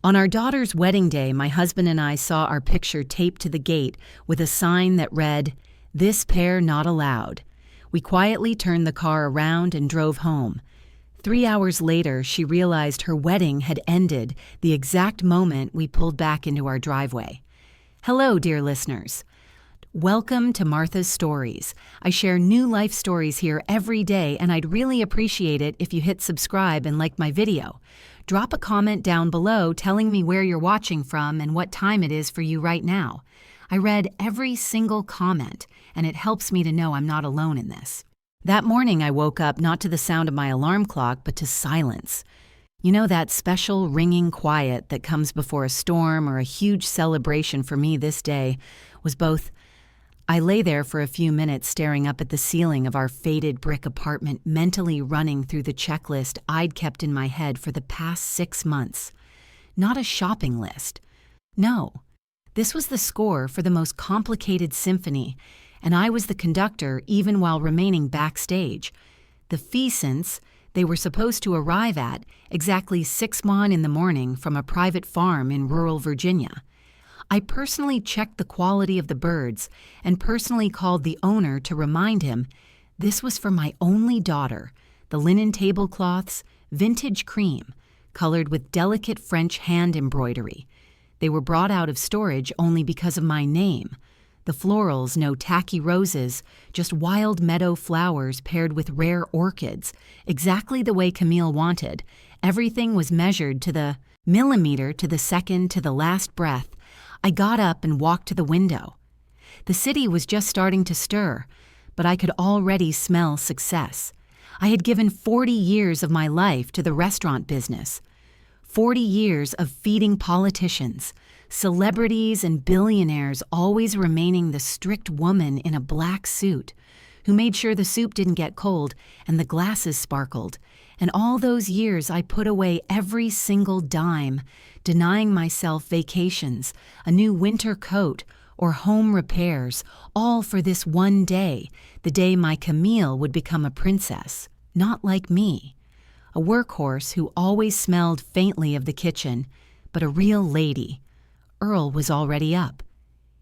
On our daughter's wedding day, my husband and I saw our picture taped to the gate with a sign that read, "This pair not allowed." We quietly turned the car around and drove home. 3 hours later, she realized her wedding had ended the exact moment we pulled back into our driveway. Hello, dear listeners. Welcome to Martha's Stories. I share new life stories here every day, and I'd really appreciate it if you hit subscribe and like my video. Drop a comment down below telling me where you're watching from and what time it is for you right now. I read every single comment, and it helps me to know I'm not alone in this. That morning I woke up not to the sound of my alarm clock, but to silence. You know, that special ringing quiet that comes before a storm or a huge celebration. For me this day was both. I lay there for a few minutes staring up at the ceiling of our faded brick apartment, mentally running through the checklist I'd kept in my head for the past 6 months. Not a shopping list. No, this was the score for the most complicated symphony, and I was the conductor even while remaining backstage. The feasance they were supposed to arrive at exactly 6 in the morning from a private farm in rural Virginia. I personally checked the quality of the birds and personally called the owner to remind him this was for my only daughter, the linen tablecloths, vintage cream, colored with delicate French hand embroidery. They were brought out of storage only because of my name. The florals, no tacky roses, just wild meadow flowers paired with rare orchids, exactly the way Camille wanted. Everything was measured to the millimeter, to the second, to the last breath. I got up and walked to the window. The city was just starting to stir, but I could already smell success. I had given 40 years of my life to the restaurant business. 40 years of feeding politicians, celebrities and billionaires, always remaining the strict woman in a black suit who made sure the soup didn't get cold and the glasses sparkled. And all those years I put away every single dime, denying myself vacations, a new winter coat, or home repairs, all for this one day, the day my Camille would become a princess, not like me. A workhorse who always smelled faintly of the kitchen, but a real lady. Earl was already up.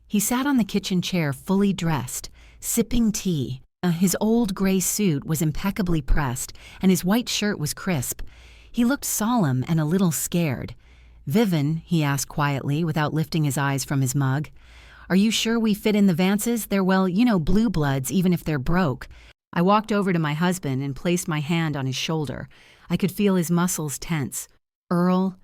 He sat on the kitchen chair fully dressed, sipping tea. His old gray suit was impeccably pressed, and his white shirt was crisp. He looked solemn and a little scared. "Vivian," he asked quietly, without lifting his eyes from his mug, "are you sure we fit in the Vances? They're, well, blue bloods, even if they're broke." I walked over to my husband and placed my hand on his shoulder. I could feel his muscles tense. "Earl,"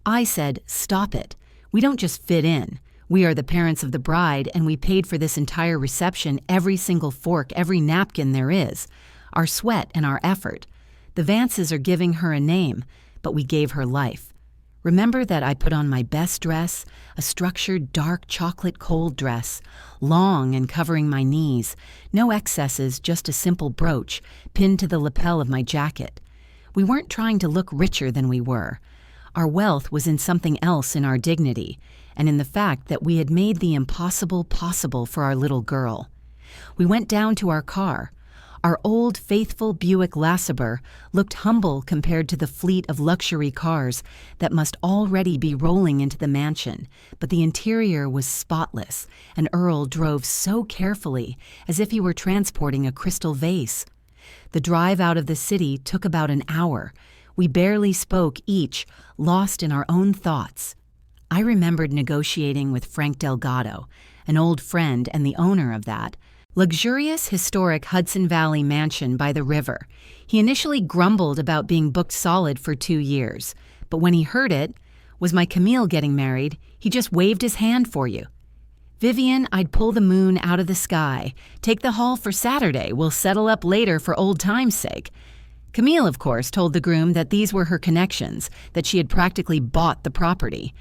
I said, "stop it. We don't just fit in. We are the parents of the bride, and we paid for this entire reception, every single fork, every napkin there is, our sweat and our effort. The Vances are giving her a name, but we gave her life. Remember that I put on my best dress, a structured dark chocolate cold dress, long and covering my knees, no excesses, just a simple brooch pinned to the lapel of my jacket. We weren't trying to look richer than we were. Our wealth was in something else, in our dignity, and in the fact that we had made the impossible possible for our little girl. We went down to our car. Our old, faithful Buick LeSabre looked humble compared to the fleet of luxury cars that must already be rolling into the mansion, but the interior was spotless, and Earl drove so carefully, as if he were transporting a crystal vase. The drive out of the city took about an hour. We barely spoke, each lost in our own thoughts. I remembered negotiating with Frank Delgado, an old friend and the owner of that luxurious, historic Hudson Valley mansion by the river. He initially grumbled about being booked solid for 2 years, but when he heard it was my Camille getting married, he just waved his hand for you. "Vivian, I'd pull the moon out of the sky. Take the hall for Saturday. We'll settle up later for old time's sake." Camille, of course, told the groom that these were her connections, that she had practically bought the property.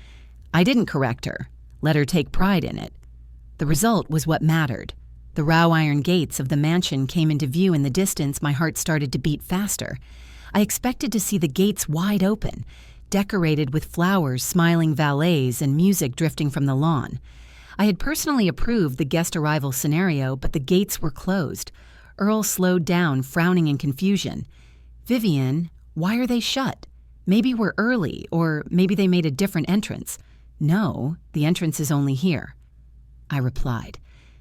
I didn't correct her, let her take pride in it. The result was what mattered. The raw iron gates of the mansion came into view in the distance. My heart started to beat faster. I expected to see the gates wide open, decorated with flowers, smiling valets, and music drifting from the lawn. I had personally approved the guest arrival scenario, but the gates were closed. Earl slowed down, frowning in confusion. "Vivian, why are they shut?" Maybe we're early, or maybe they made a different entrance. No, the entrance is only here. I replied,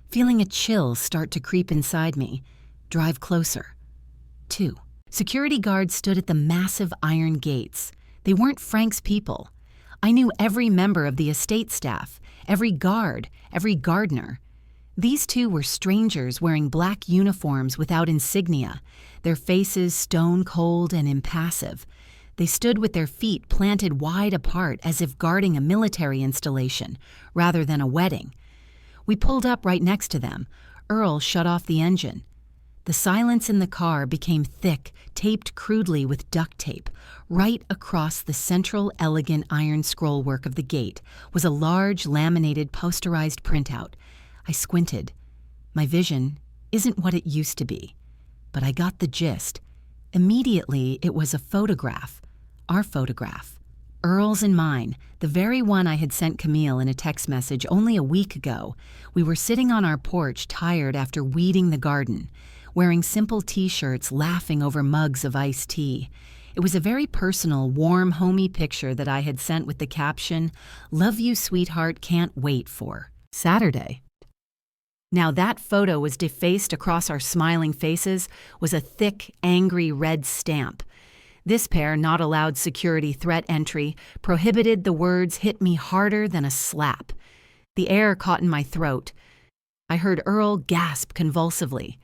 feeling a chill start to creep inside me. Drive closer. 2. Security guards stood at the massive iron gates. They weren't Frank's people. I knew every member of the estate staff, every guard, every gardener. These two were strangers wearing black uniforms without insignia, their faces stone cold and impassive. They stood with their feet planted wide apart as if guarding a military installation rather than a wedding. We pulled up right next to them. Earl shut off the engine. The silence in the car became thick, taped crudely with duct tape. Right across the central, elegant iron scrollwork of the gate was a large, laminated, posterized printout. I squinted. My vision isn't what it used to be. But I got the gist. Immediately, it was a photograph. Our photograph. Earl's and mine, the very one I had sent Camille in a text message only a week ago. We were sitting on our porch, tired after weeding the garden, wearing simple t-shirts, laughing over mugs of iced tea. It was a very personal, warm, homey picture that I had sent with the caption, "Love you, sweetheart, can't wait for Saturday." Now that photo was defaced across our smiling faces was a thick, angry red stamp. This pair not allowed security threat entry, prohibited the words hit me harder than a slap. The air caught in my throat. I heard Earl gasp convulsively.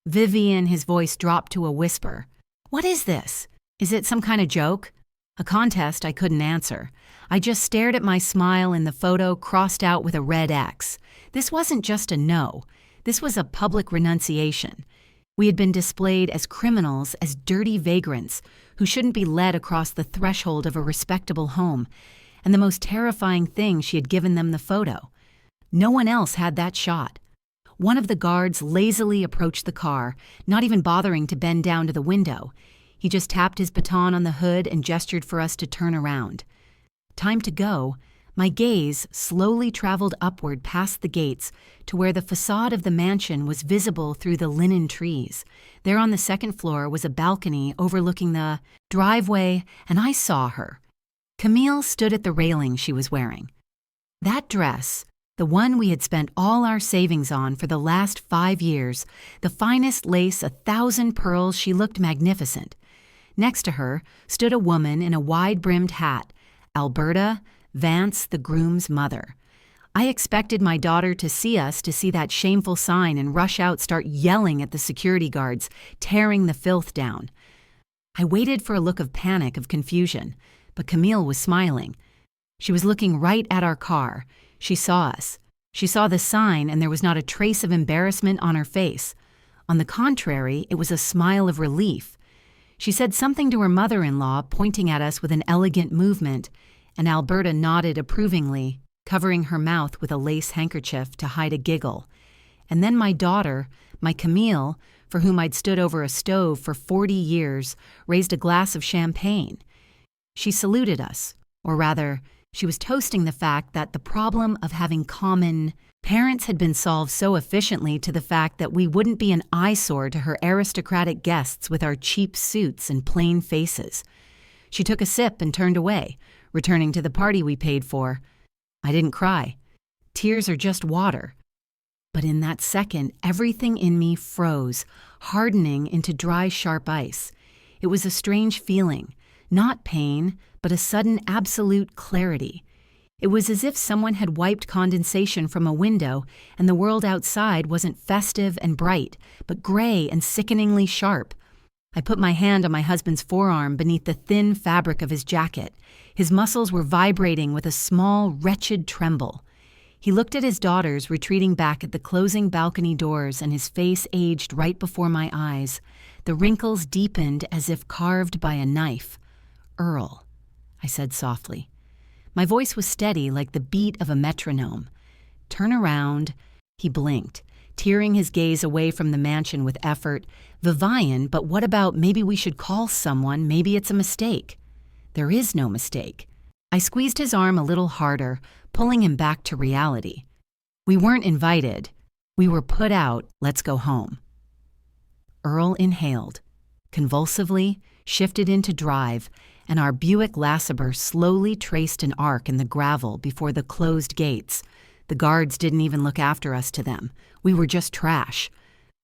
Vivian, his voice dropped to a whisper. "What is this? Is it some kind of joke?" A contest I couldn't answer. I just stared at my smile in the photo crossed out with a red X. This wasn't just a no. This was a public renunciation. We had been displayed as criminals, as dirty vagrants, who shouldn't be led across the threshold of a respectable home. And the most terrifying thing, she had given them the photo. No one else had that shot. One of the guards lazily approached the car, not even bothering to bend down to the window. He just tapped his baton on the hood and gestured for us to turn around. Time to go. My gaze slowly traveled upward past the gates to where the facade of the mansion was visible through the linen trees. There on the second floor was a balcony overlooking the driveway, and I saw her. Camille stood at the railing she was wearing. That dress, the one we had spent all our savings on for the last 5 years, the finest lace, 1,000 pearls, she looked magnificent. Next to her stood a woman in a wide-brimmed hat, Alberta Vance, the groom's mother. I expected my daughter to see us, to see that shameful sign and rush out, start yelling at the security guards, tearing the filth down. I waited for a look of panic, of confusion, but Camille was smiling. She was looking right at our car. She saw us. She saw the sign, and there was not a trace of embarrassment on her face. On the contrary, it was a smile of relief. She said something to her mother-in-law, pointing at us with an elegant movement, and Alberta nodded approvingly, covering her mouth with a lace handkerchief to hide a giggle. And then my daughter, my Camille, for whom I'd stood over a stove for 40 years, raised a glass of champagne. She saluted us, or rather, she was toasting the fact that the problem of having common parents had been solved so efficiently to the fact that we wouldn't be an eyesore to her aristocratic guests with our cheap suits and plain faces. She took a sip and turned away, returning to the party we paid for. I didn't cry. Tears are just water. But in that second, everything in me froze, hardening into dry, sharp ice. It was a strange feeling, not pain, but a sudden absolute clarity. It was as if someone had wiped condensation from a window and the world outside wasn't festive and bright, but gray and sickeningly sharp. I put my hand on my husband's forearm beneath the thin fabric of his jacket. His muscles were vibrating with a small, wretched tremble. He looked at his daughters retreating back at the closing balcony doors, and his face aged right before my eyes. The wrinkles deepened as if carved by a knife. "Earl," I said softly. My voice was steady like the beat of a metronome. "Turn around." He blinked, tearing his gaze away from the mansion with effort. "Vivian, but what about maybe we should call someone, maybe it's a mistake?" "There is no mistake." I squeezed his arm a little harder, pulling him back to reality. "We weren't invited. We were put out. Let's go home." Earl inhaled, convulsively, shifted into drive, and our Buick Lasseter slowly traced an arc in the gravel before the closed gates. The guards didn't even look after us to them. We were just trash.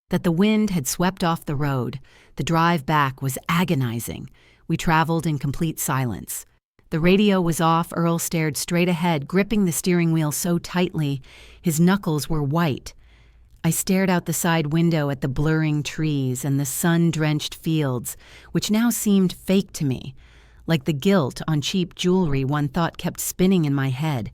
That the wind had swept off the road, the drive back was agonizing. We traveled in complete silence. The radio was off. Earl stared straight ahead, gripping the steering wheel so tightly, his knuckles were white. I stared out the side window at the blurring trees and the sun-drenched fields, which now seemed fake to me, like the gilt on cheap jewelry one thought kept spinning in my head.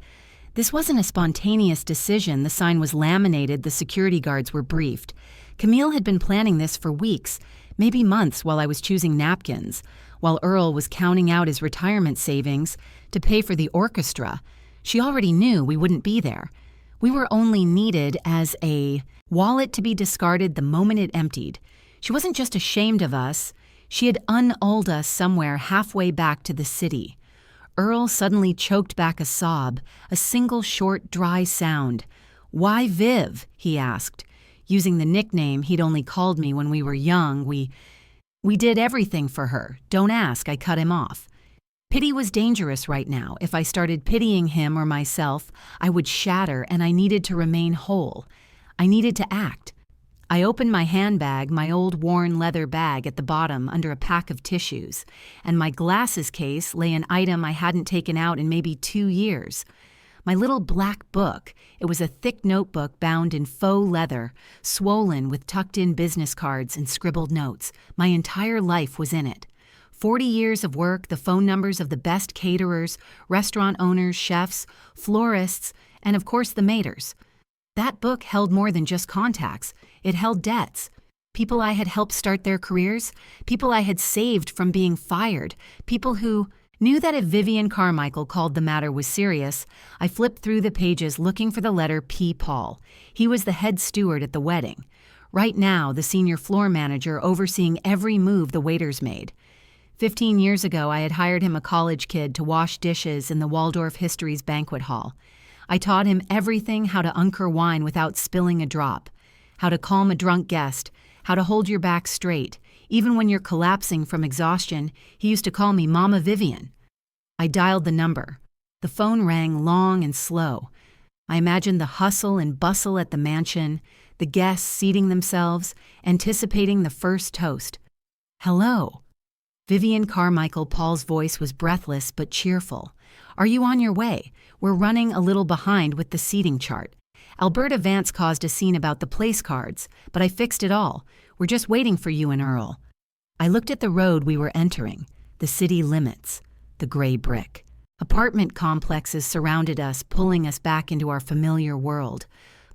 This wasn't a spontaneous decision. The sign was laminated, the security guards were briefed. Camille had been planning this for weeks, maybe months, while I was choosing napkins, while Earl was counting out his retirement savings to pay for the orchestra. She already knew we wouldn't be there. We were only needed as a wallet to be discarded the moment it emptied. She wasn't just ashamed of us, she had unoiled us somewhere halfway back to the city. Earl suddenly choked back a sob, a single short, dry sound. "Why Viv?" he asked. Using the nickname he'd only called me when we were young, we did everything for her. Don't ask, I cut him off. Pity was dangerous right now. If I started pitying him or myself, I would shatter, and I needed to remain whole. I needed to act. I opened my handbag, my old worn leather bag at the bottom under a pack of tissues, and my glasses case lay an item I hadn't taken out in maybe 2 years. My little black book. It was a thick notebook bound in faux leather, swollen with tucked-in business cards and scribbled notes. My entire life was in it. 40 years of work, the phone numbers of the best caterers, restaurant owners, chefs, florists, and of course the maters. That book held more than just contacts. It held debts. People I had helped start their careers, people I had saved from being fired, people who knew that if Vivian Carmichael called the matter was serious. I flipped through the pages looking for the letter P. Paul. He was the head steward at the wedding. Right now, the senior floor manager overseeing every move the waiters made. 15 years ago, I had hired him, a college kid, to wash dishes in the Waldorf History's banquet hall. I taught him everything: how to unker wine without spilling a drop, how to calm a drunk guest, how to hold your back straight. Even when you're collapsing from exhaustion, he used to call me Mama Vivian. I dialed the number. The phone rang long and slow. I imagined the hustle and bustle at the mansion, the guests seating themselves, anticipating the first toast. "Hello." Vivian Carmichael. Paul's voice was breathless but cheerful. "Are you on your way? We're running a little behind with the seating chart. Alberta Vance caused a scene about the place cards, but I fixed it all. We're just waiting for you and Earl." I looked at the road we were entering, the city limits, the gray brick. Apartment complexes surrounded us, pulling us back into our familiar world.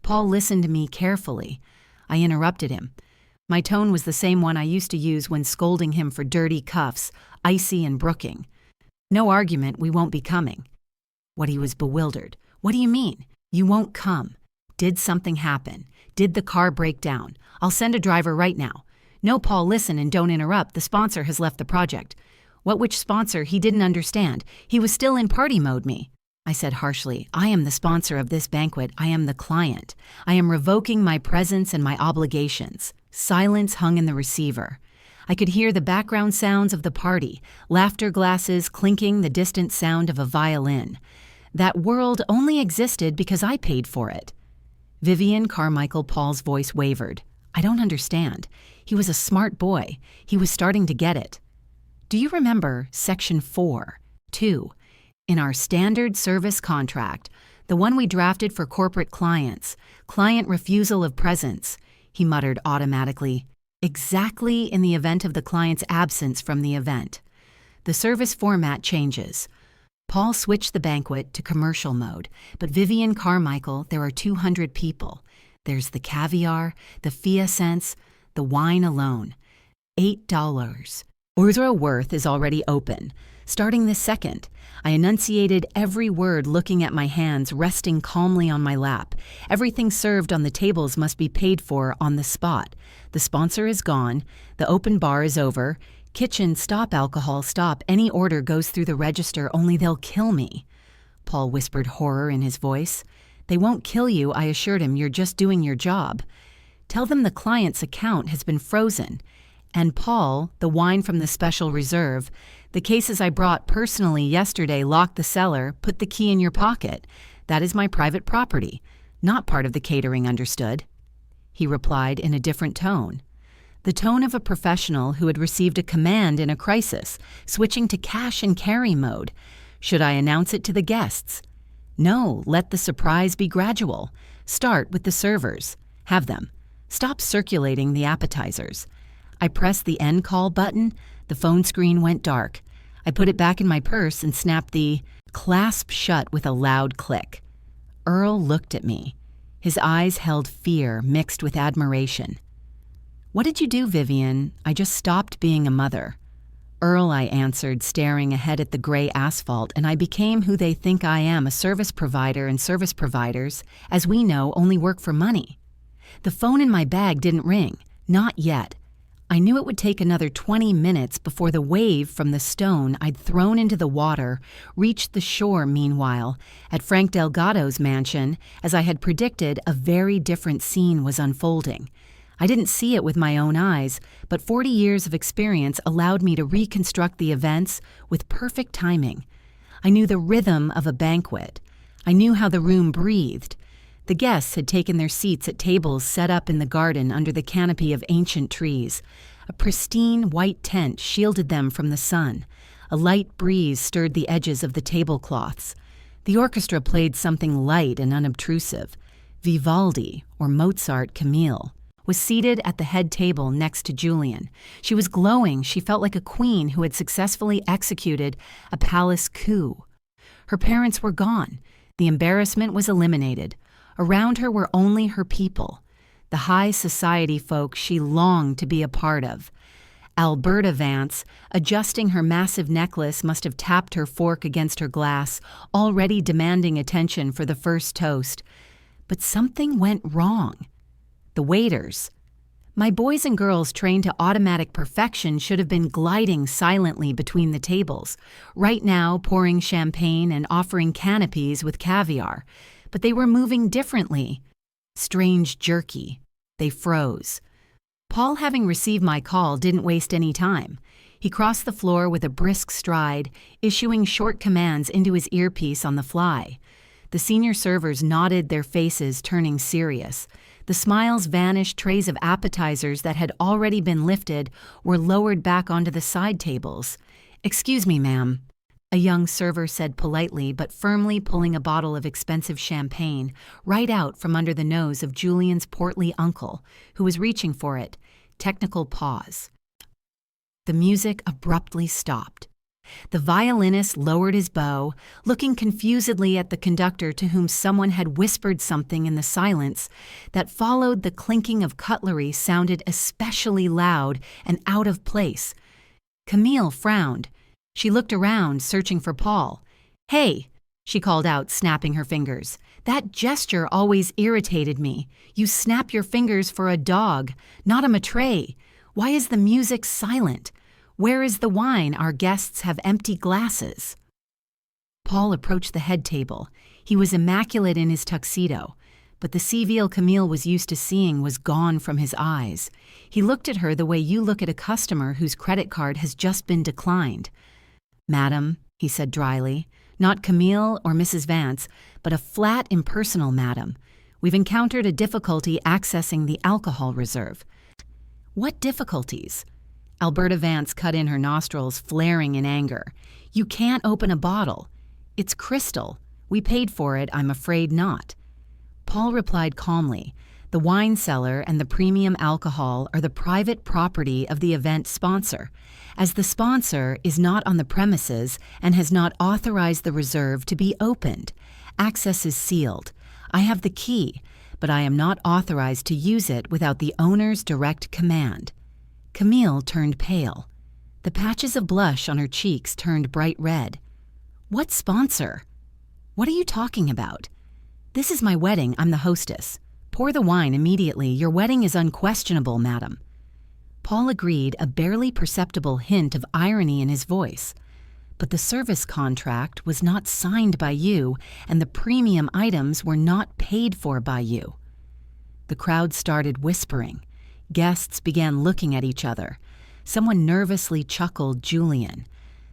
Paul listened to me carefully. I interrupted him. My tone was the same one I used to use when scolding him for dirty cuffs, icy and brooking. "No argument, we won't be coming." What, he was bewildered. "What do you mean? You won't come? Did something happen? Did the car break down? I'll send a driver right now." "No, Paul, listen and don't interrupt. The sponsor has left the project." Which sponsor? He didn't understand. He was still in party mode. I said harshly, "I am the sponsor of this banquet. I am the client. I am revoking my presence and my obligations." Silence hung in the receiver. I could hear the background sounds of the party, laughter glasses clinking, the distant sound of a violin. That world only existed because I paid for it. Vivian Carmichael. Paul's voice wavered. "I don't understand." He was a smart boy. He was starting to get it. "Do you remember Section 4.2 in our standard service contract, the one we drafted for corporate clients, client refusal of presence?" He muttered automatically. "Exactly in the event of the client's absence from the event. The service format changes." Paul switched the banquet to commercial mode, but Vivian Carmichael, there are 200 people. There's the caviar, the fia-cents, the wine alone. $8. Ordre Worth is already open. Starting this second, I enunciated every word, looking at my hands, resting calmly on my lap. Everything served on the tables must be paid for on the spot. The sponsor is gone. The open bar is over. Kitchen, stop. Alcohol, stop. Any order goes through the register, only they'll kill me. Paul whispered horror in his voice. "They won't kill you," I assured him. "You're just doing your job. Tell them the client's account has been frozen. And Paul, the wine from the special reserve, The cases I brought personally yesterday locked the cellar, put the key in your pocket. That is my private property, not part of the catering, understood?" He replied in a different tone. The tone of a professional who had received a command in a crisis, switching to cash and carry mode. Should I announce it to the guests? No, let the surprise be gradual. Start with the servers. Have them. Stop circulating the appetizers. I pressed the end call button. The phone screen went dark. I put it back in my purse and snapped the clasp shut with a loud click. Earl looked at me. His eyes held fear mixed with admiration. "What did you do, Vivian? I just stopped being a mother." "Earl," I answered, staring ahead at the gray asphalt, "and I became who they think I am, a service provider, and service providers, as we know, only work for money." The phone in my bag didn't ring. Not yet. I knew it would take another 20 minutes before the wave from the stone I'd thrown into the water reached the shore. Meanwhile, at Frank Delgado's mansion, as I had predicted, a very different scene was unfolding. I didn't see it with my own eyes, but 40 years of experience allowed me to reconstruct the events with perfect timing. I knew the rhythm of a banquet. I knew how the room breathed. The guests had taken their seats at tables set up in the garden under the canopy of ancient trees. A pristine white tent shielded them from the sun. A light breeze stirred the edges of the tablecloths. The orchestra played something light and unobtrusive. Vivaldi, or Mozart. Camille was seated at the head table next to Julian. She was glowing. She felt like a queen who had successfully executed a palace coup. Her parents were gone. The embarrassment was eliminated. Around her were only her people, the high society folk she longed to be a part of. Alberta Vance, adjusting her massive necklace, must have tapped her fork against her glass, already demanding attention for the first toast. But something went wrong. The waiters. My boys and girls trained to automatic perfection should have been gliding silently between the tables, right now pouring champagne and offering canopies with caviar. But they were moving differently. Strange, jerky. They froze. Paul, having received my call, didn't waste any time. He crossed the floor with a brisk stride, issuing short commands into his earpiece on the fly. The senior servers nodded, their faces turning serious. The smiles vanished. Trays of appetizers that had already been lifted were lowered back onto the side tables. "Excuse me, ma'am," a young server said politely but firmly, pulling a bottle of expensive champagne right out from under the nose of Julian's portly uncle, who was reaching for it. Technical pause. The music abruptly stopped. The violinist lowered his bow, looking confusedly at the conductor, to whom someone had whispered something in the silence that followed. The clinking of cutlery sounded especially loud and out of place. Camille frowned. She looked around, searching for Paul. "Hey," she called out, snapping her fingers. "That gesture always irritated me. You snap your fingers for a dog, not a maitre. Why is the music silent? Where is the wine? Our guests have empty glasses." Paul approached the head table. He was immaculate in his tuxedo, but the Seville Camille was used to seeing was gone from his eyes. He looked at her the way you look at a customer whose credit card has just been declined. "Madam," he said dryly, "not Camille or Mrs. Vance, but a flat, impersonal madam. We've encountered a difficulty accessing the alcohol reserve." "What difficulties?" Alberta Vance cut in her nostrils, flaring in anger. "You can't open a bottle. It's crystal. We paid for it, I'm afraid not." Paul replied calmly, "The wine cellar and the premium alcohol are the private property of the event sponsor. As the sponsor is not on the premises and has not authorized the reserve to be opened, access is sealed. I have the key, but I am not authorized to use it without the owner's direct command." Camille turned pale. The patches of blush on her cheeks turned bright red. "What sponsor? What are you talking about?" "This is my wedding. I'm the hostess. Pour the wine immediately. Your wedding is unquestionable, madam." Paul agreed, a barely perceptible hint of irony in his voice. "But the service contract was not signed by you, and the premium items were not paid for by you." The crowd started whispering. Guests began looking at each other. Someone nervously chuckled Julian.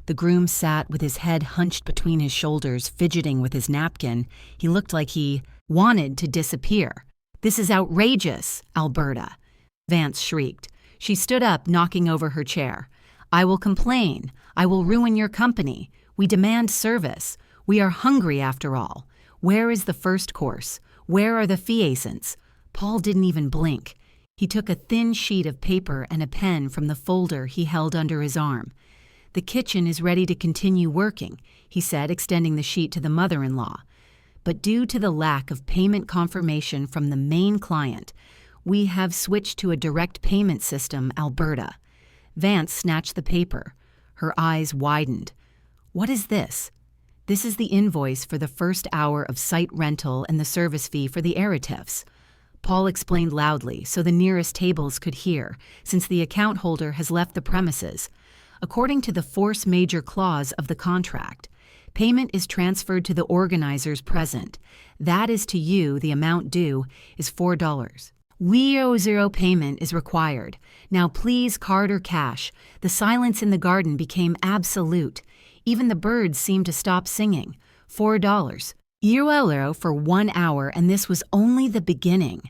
The groom sat with his head hunched between his shoulders, fidgeting with his napkin. He looked like he wanted to disappear. "This is outrageous, Alberta," Vance shrieked. She stood up, knocking over her chair. "I will complain. I will ruin your company. We demand service. We are hungry after all. Where is the first course? Where are the fiancants?" Paul didn't even blink. He took a thin sheet of paper and a pen from the folder he held under his arm. "The kitchen is ready to continue working," he said, extending the sheet to the mother-in-law. "But due to the lack of payment confirmation from the main client, we have switched to a direct payment system, Alberta." Vance snatched the paper. Her eyes widened. "What is this?" "This is the invoice for the first hour of site rental and the service fee for the erratives." Paul explained loudly so the nearest tables could hear, since the account holder has left the premises. According to the force majeure clause of the contract, payment is transferred to the organizers present. That is to you, the amount due is $4. $0 payment is required. Now please, card or cash. The silence in the garden became absolute. Even the birds seemed to stop singing. $4. €1 for 1 hour, and this was only the beginning.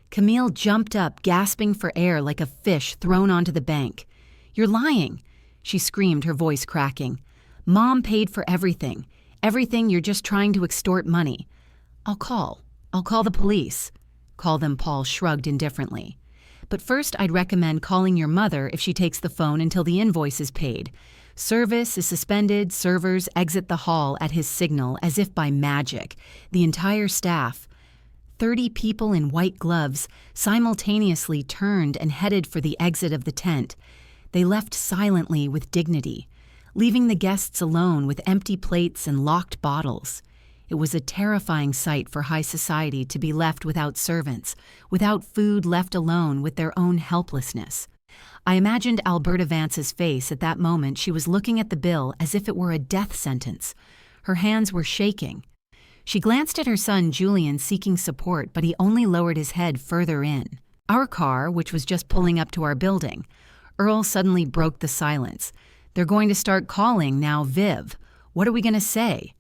Camille jumped up, gasping for air like a fish thrown onto the bank. "You're lying," she screamed, her voice cracking. "Mom paid for everything. Everything. You're just trying to extort money." I'll call the police." "Call them," Paul shrugged indifferently. "But first I'd recommend calling your mother if she takes the phone until the invoice is paid. Service is suspended. Servers exit the hall at his signal as if by magic. The entire staff, 30 people in white gloves, simultaneously turned and headed for the exit of the tent. They left silently with dignity, leaving the guests alone with empty plates and locked bottles. It was a terrifying sight for high society to be left without servants, without food, left alone with their own helplessness. I imagined Alberta Vance's face at that moment. She was looking at the bill as if it were a death sentence. Her hands were shaking. She glanced at her son Julian, seeking support, but he only lowered his head further in. Our car, which was just pulling up to our building. Earl suddenly broke the silence. "They're going to start calling now, Viv. What are we going to say?"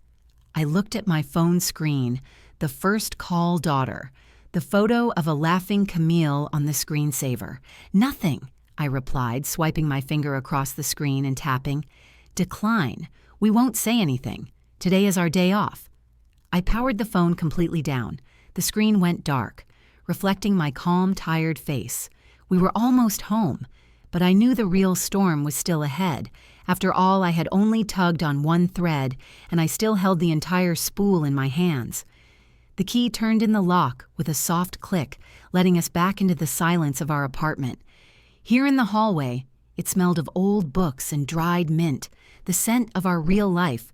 I looked at my phone screen. The first call, daughter. The photo of a laughing Camille on the screensaver. "Nothing," I replied, swiping my finger across the screen and tapping. "Decline. We won't say anything. Today is our day off." I powered the phone completely down. The screen went dark, reflecting my calm, tired face. We were almost home, but I knew the real storm was still ahead. After all, I had only tugged on one thread, and I still held the entire spool in my hands. The key turned in the lock with a soft click, letting us back into the silence of our apartment. Here in the hallway, it smelled of old books and dried mint, the scent of our real life.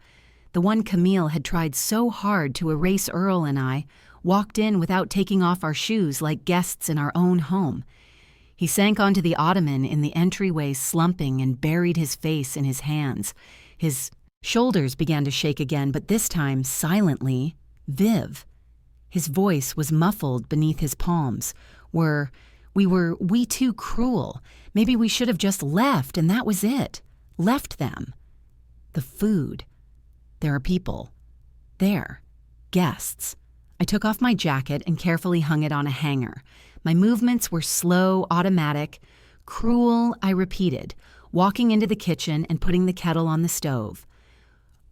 The one Camille had tried so hard to erase. Earl and I walked in without taking off our shoes like guests in our own home. He sank onto the ottoman in the entryway, slumping, and buried his face in his hands. His shoulders began to shake again, but this time silently. "Viv." His voice was muffled beneath his palms. Were we too cruel? Maybe we should have just left, and that was it. Left them. The food. There are people. There. Guests. I took off my jacket and carefully hung it on a hanger. My movements were slow, automatic. "Cruel," I repeated, walking into the kitchen and putting the kettle on the stove.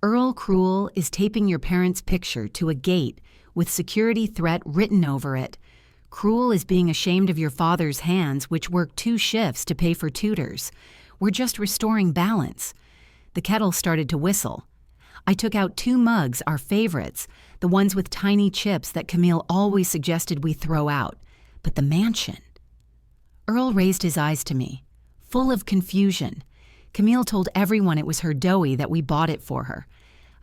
"Earl Cruel is taping your parents' picture to a gate with security threat written over it. Cruel is being ashamed of your father's hands, which work 2 shifts to pay for tutors. We're just restoring balance." The kettle started to whistle. I took out 2 mugs, our favorites, the ones with tiny chips that Camille always suggested we throw out. But the mansion. Earl raised his eyes to me, full of confusion. Camille told everyone it was her doughy, that we bought it for her.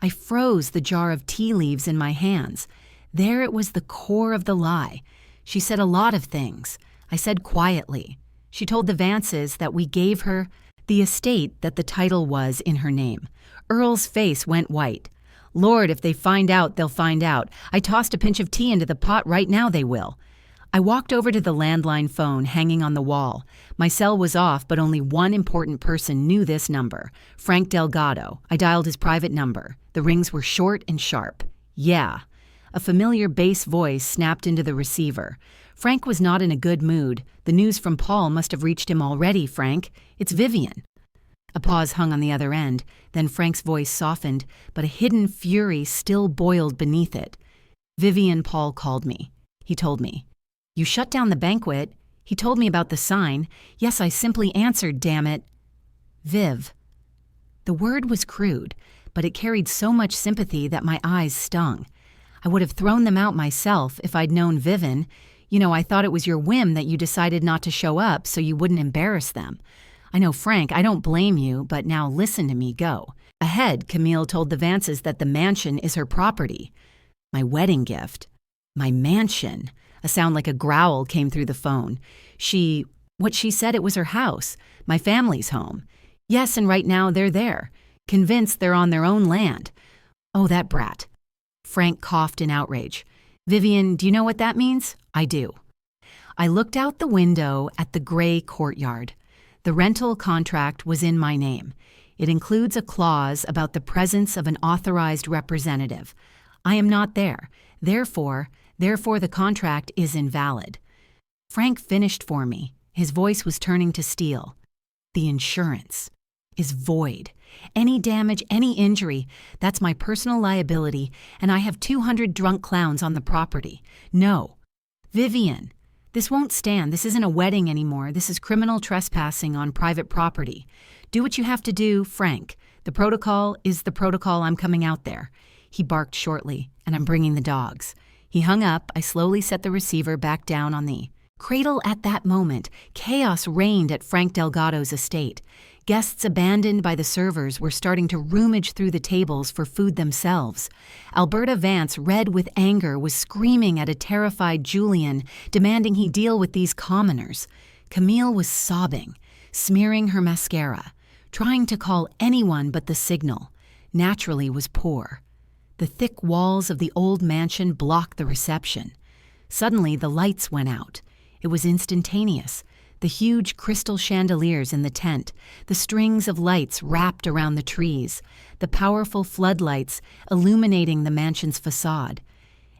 I froze, the jar of tea leaves in my hands. There it was, the core of the lie. She said a lot of things. I said quietly. She told the Vances that we gave her the estate that the title was in her name. Earl's face went white. "Lord, if they find out, they'll find out. I tossed a pinch of tea into the pot right now, they will." I walked over to the landline phone hanging on the wall. My cell was off, but only one important person knew this number. Frank Delgado. I dialed his private number. The rings were short and sharp. Yeah. A familiar bass voice snapped into the receiver. Frank was not in a good mood. The news from Paul must have reached him already, Frank. It's Vivian. A pause hung on the other end. Then Frank's voice softened, but a hidden fury still boiled beneath it. Vivian, Paul called me. He told me. You shut down the banquet. He told me about the sign. Yes, I simply answered, damn it. Viv. The word was crude, but it carried so much sympathy that my eyes stung. I would have thrown them out myself if I'd known Vivian. You know, I thought it was your whim that you decided not to show up so you wouldn't embarrass them. I know, Frank, I don't blame you, but now listen to me go. Ahead, Camille told the Vances that the mansion is her property. My wedding gift. My mansion. A sound like a growl came through the phone. She said it was her house, my family's home. Yes, and right now they're there, convinced they're on their own land. Oh, that brat. Frank coughed in outrage. Vivian, do you know what that means? I do. I looked out the window at the gray courtyard. The rental contract was in my name. It includes a clause about the presence of an authorized representative. I am not there. Therefore, the contract is invalid. Frank finished for me. His voice was turning to steel. The insurance is void. Any damage, any injury, that's my personal liability, and I have 200 drunk clowns on the property. No. Vivian, this won't stand. This isn't a wedding anymore. This is criminal trespassing on private property. Do what you have to do, Frank. The protocol is the protocol. I'm coming out there. He barked shortly, and I'm bringing the dogs. He hung up. I slowly set the receiver back down on the cradle. At that moment, chaos reigned at Frank Delgado's estate. Guests abandoned by the servers were starting to rummage through the tables for food themselves. Alberta Vance, red with anger, was screaming at a terrified Julian, demanding he deal with these commoners. Camille was sobbing, smearing her mascara, trying to call anyone but the signal. Naturally was poor. The thick walls of the old mansion blocked the reception. Suddenly, the lights went out. It was instantaneous. The huge crystal chandeliers in the tent, the strings of lights wrapped around the trees, the powerful floodlights illuminating the mansion's facade.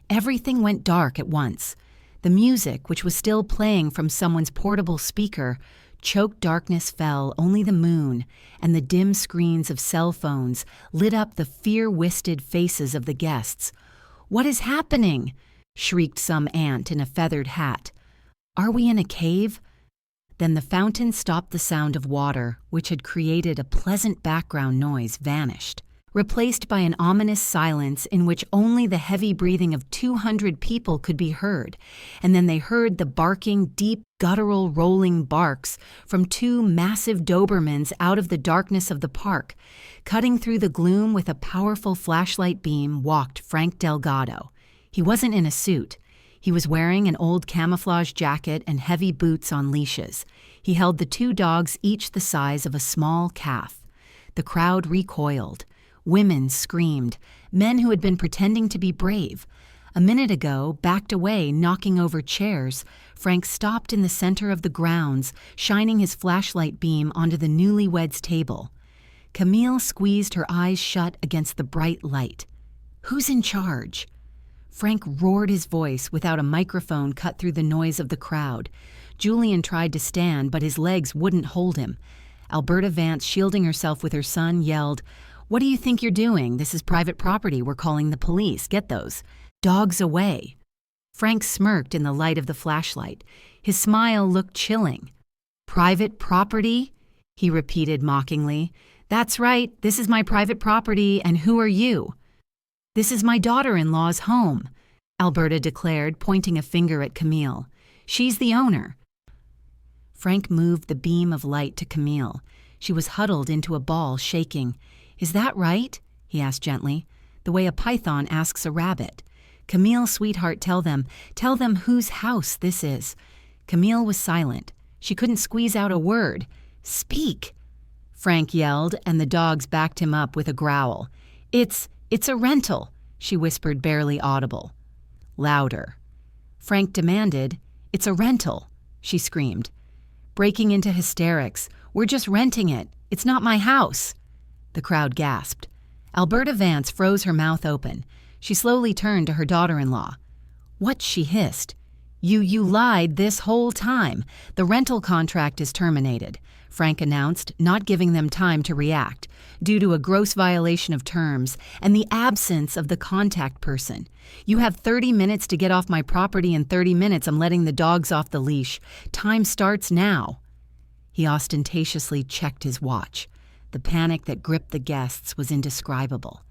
Everything went dark at once. The music, which was still playing from someone's portable speaker, choked darkness fell. Only the moon and the dim screens of cell phones lit up the fear-wisted faces of the guests. "What is happening?" shrieked some aunt in a feathered hat. "Are we in a cave?" Then the fountain stopped. The sound of water, which had created a pleasant background noise, vanished, replaced by an ominous silence in which only the heavy breathing of 200 people could be heard. And then they heard the barking, deep, guttural, rolling barks from two massive Dobermans out of the darkness of the park. Cutting through the gloom with a powerful flashlight beam walked Frank Delgado. He wasn't in a suit. He was wearing an old camouflage jacket and heavy boots on leashes. He held the two dogs, each the size of a small calf. The crowd recoiled. Women screamed. Men who had been pretending to be brave. A minute ago, backed away, knocking over chairs, Frank stopped in the center of the grounds, shining his flashlight beam onto the newlyweds' table. Camille squeezed her eyes shut against the bright light. "Who's in charge?" Frank roared his voice without a microphone cut through the noise of the crowd. Julian tried to stand, but his legs wouldn't hold him. Alberta Vance, shielding herself with her son, yelled, "What do you think you're doing? This is private property. We're calling the police. Get those dogs away." Frank smirked in the light of the flashlight. His smile looked chilling. "Private property?" he repeated mockingly. "That's right. This is my private property, and who are you?" "This is my daughter-in-law's home," Alberta declared, pointing a finger at Camille. "She's the owner." Frank moved the beam of light to Camille. She was huddled into a ball, shaking. "Is that right?" he asked gently, the way a python asks a rabbit. "Camille, sweetheart, tell them whose house this is." Camille was silent. She couldn't squeeze out a word. "Speak!" Frank yelled, and the dogs backed him up with a growl. It's a rental," she whispered, barely audible. Louder. Frank demanded, "It's a rental," she screamed, breaking into hysterics. "We're just renting it. It's not my house." The crowd gasped. Alberta Vance froze her mouth open. She slowly turned to her daughter-in-law. "What?" she hissed. You lied this whole time. The rental contract is terminated," Frank announced, not giving them time to react, due to a gross violation of terms and the absence of the contact person. "You have 30 minutes to get off my property. In 30 minutes, I'm letting the dogs off the leash. Time starts now." He ostentatiously checked his watch. The panic that gripped the guests was indescribable.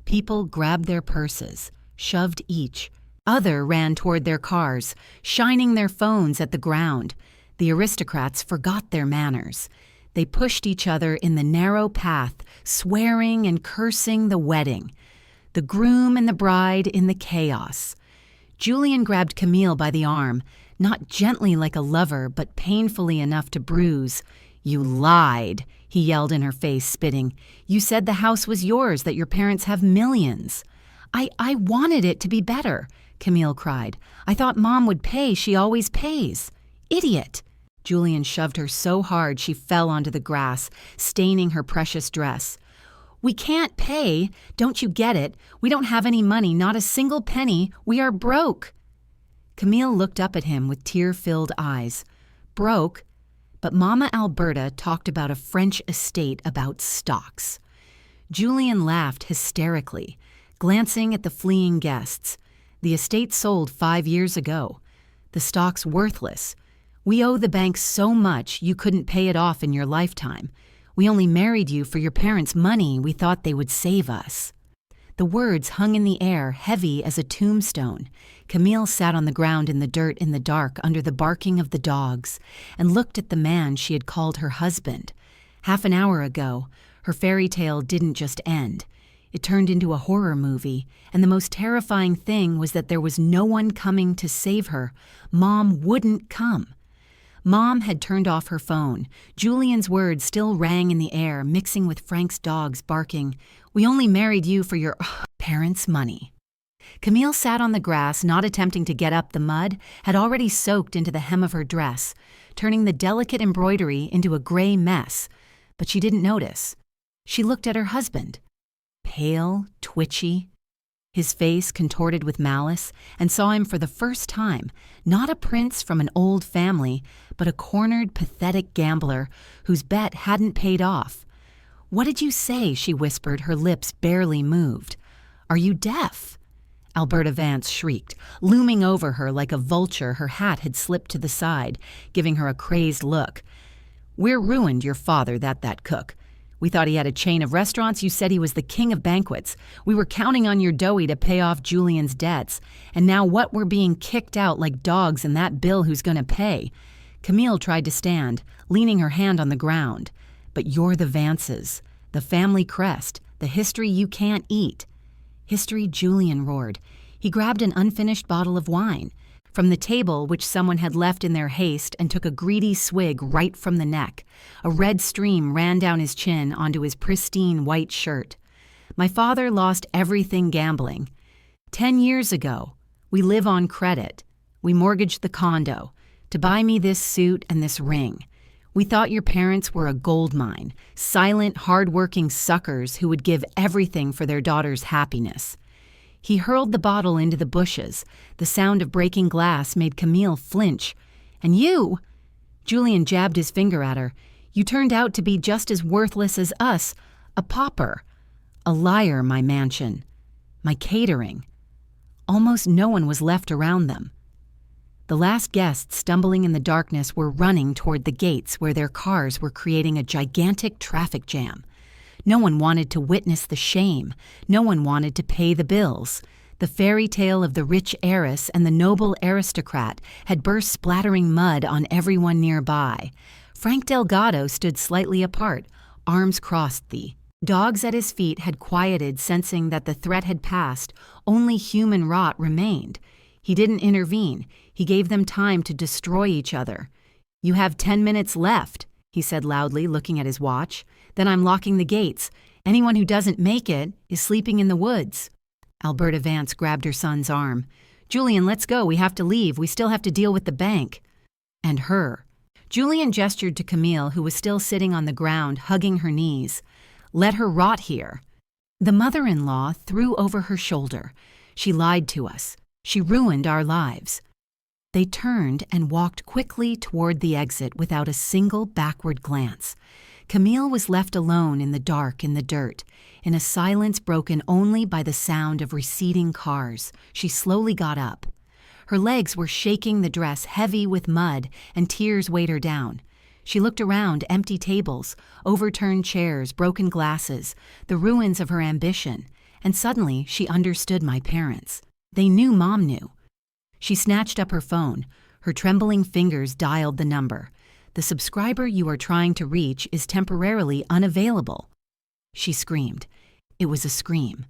People grabbed their purses, shoved each. Others ran toward their cars, shining their phones at the ground. The aristocrats forgot their manners. They pushed each other in the narrow path, swearing and cursing the wedding. The groom and the bride in the chaos. Julian grabbed Camille by the arm, not gently like a lover, but painfully enough to bruise. "You lied," he yelled in her face, spitting. "You said the house was yours, that your parents have millions." I wanted it to be better," Camille cried. "I thought Mom would pay. She always pays." "Idiot!" Julian shoved her so hard she fell onto the grass, staining her precious dress. "We can't pay. Don't you get it? We don't have any money, not a single penny. We are broke." Camille looked up at him with tear-filled eyes. "Broke?" But Mama Alberta talked about a French estate about stocks. Julian laughed hysterically, glancing at the fleeing guests. "The estate sold 5 years ago. The stock's worthless. We owe the bank so much you couldn't pay it off in your lifetime. We only married you for your parents' money. We thought they would save us." The words hung in the air, heavy as a tombstone. Camille sat on the ground in the dirt in the dark under the barking of the dogs and looked at the man she had called her husband. Half an hour ago, her fairy tale didn't just end. It turned into a horror movie, and the most terrifying thing was that there was no one coming to save her. Mom wouldn't come. Mom had turned off her phone. Julian's words still rang in the air, mixing with Frank's dogs barking. "We only married you for your parents' money." Camille sat on the grass, not attempting to get up. The mud had already soaked into the hem of her dress, turning the delicate embroidery into a gray mess. But she didn't notice. She looked at her husband. Pale, twitchy, his face contorted with malice, and saw him for the first time, not a prince from an old family, but a cornered, pathetic gambler whose bet hadn't paid off. "What did you say?" she whispered, her lips barely moved. "Are you deaf?" Alberta Vance shrieked, looming over her like a vulture. Her hat had slipped to the side, giving her a crazed look. "We're ruined, your father, that cook. We thought he had a chain of restaurants. You said he was the king of banquets. We were counting on your doughy to pay off Julian's debts. And now what? We're being kicked out like dogs, and that bill who's going to pay?" Camille tried to stand, leaning her hand on the ground. "But you're the Vances, the family crest, the history you can't eat." "History?" Julian roared. He grabbed an unfinished bottle of wine from the table which someone had left in their haste and took a greedy swig right from the neck. A red stream ran down his chin onto his pristine white shirt. "My father lost everything gambling. 10 years ago, we live on credit. We mortgaged the condo to buy me this suit and this ring. We thought your parents were a gold mine, silent, hard-working suckers who would give everything for their daughter's happiness." He hurled the bottle into the bushes. The sound of breaking glass made Camille flinch. "And you?" Julian jabbed his finger at her. "You turned out to be just as worthless as us. A pauper. A liar, my mansion. My catering." Almost no one was left around them. The last guests, stumbling in the darkness, were running toward the gates where their cars were creating a gigantic traffic jam. No one wanted to witness the shame. No one wanted to pay the bills. The fairy tale of the rich heiress and the noble aristocrat had burst, splattering mud on everyone nearby. Frank Delgado stood slightly apart, arms crossed. The dogs at his feet had quieted, sensing that the threat had passed. Only human rot remained. He didn't intervene. He gave them time to destroy each other. "You have 10 minutes left," he said loudly, looking at his watch. "Then I'm locking the gates. Anyone who doesn't make it is sleeping in the woods." Alberta Vance grabbed her son's arm. "Julian, let's go. We have to leave. We still have to deal with the bank." And her. Julian gestured to Camille, who was still sitting on the ground, hugging her knees. "Let her rot here." The mother-in-law threw over her shoulder. "She lied to us. She ruined our lives." They turned and walked quickly toward the exit without a single backward glance. Camille was left alone in the dark in the dirt, in a silence broken only by the sound of receding cars. She slowly got up. Her legs were shaking, the dress heavy with mud, and tears weighed her down. She looked around, empty tables, overturned chairs, broken glasses, the ruins of her ambition, and suddenly she understood my parents. They knew Mom knew. She snatched up her phone. Her trembling fingers dialed the number. "The subscriber you are trying to reach is temporarily unavailable." She screamed. It was a scream.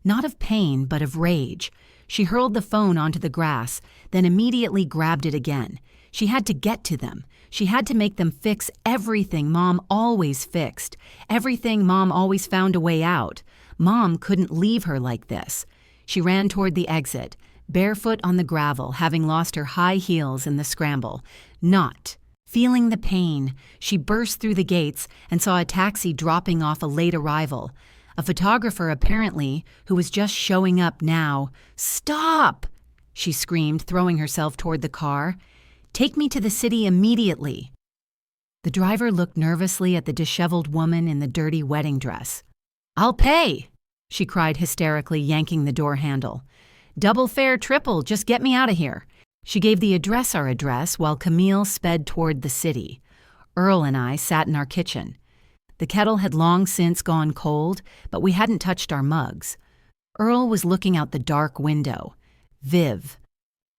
Not of pain, but of rage. She hurled the phone onto the grass, then immediately grabbed it again. She had to get to them. She had to make them fix everything Mom always fixed, everything Mom always found a way out. Mom couldn't leave her like this. She ran toward the exit, barefoot on the gravel, having lost her high heels in the scramble. Not feeling the pain, she burst through the gates and saw a taxi dropping off a late arrival. A photographer, apparently, who was just showing up now. "Stop!" she screamed, throwing herself toward the car. "Take me to the city immediately." The driver looked nervously at the disheveled woman in the dirty wedding dress. "I'll pay!" she cried hysterically, yanking the door handle. "Double fare, triple, just get me out of here." She gave the address our address while Camille sped toward the city. Earl and I sat in our kitchen. The kettle had long since gone cold, but we hadn't touched our mugs. Earl was looking out the dark window. "Viv,"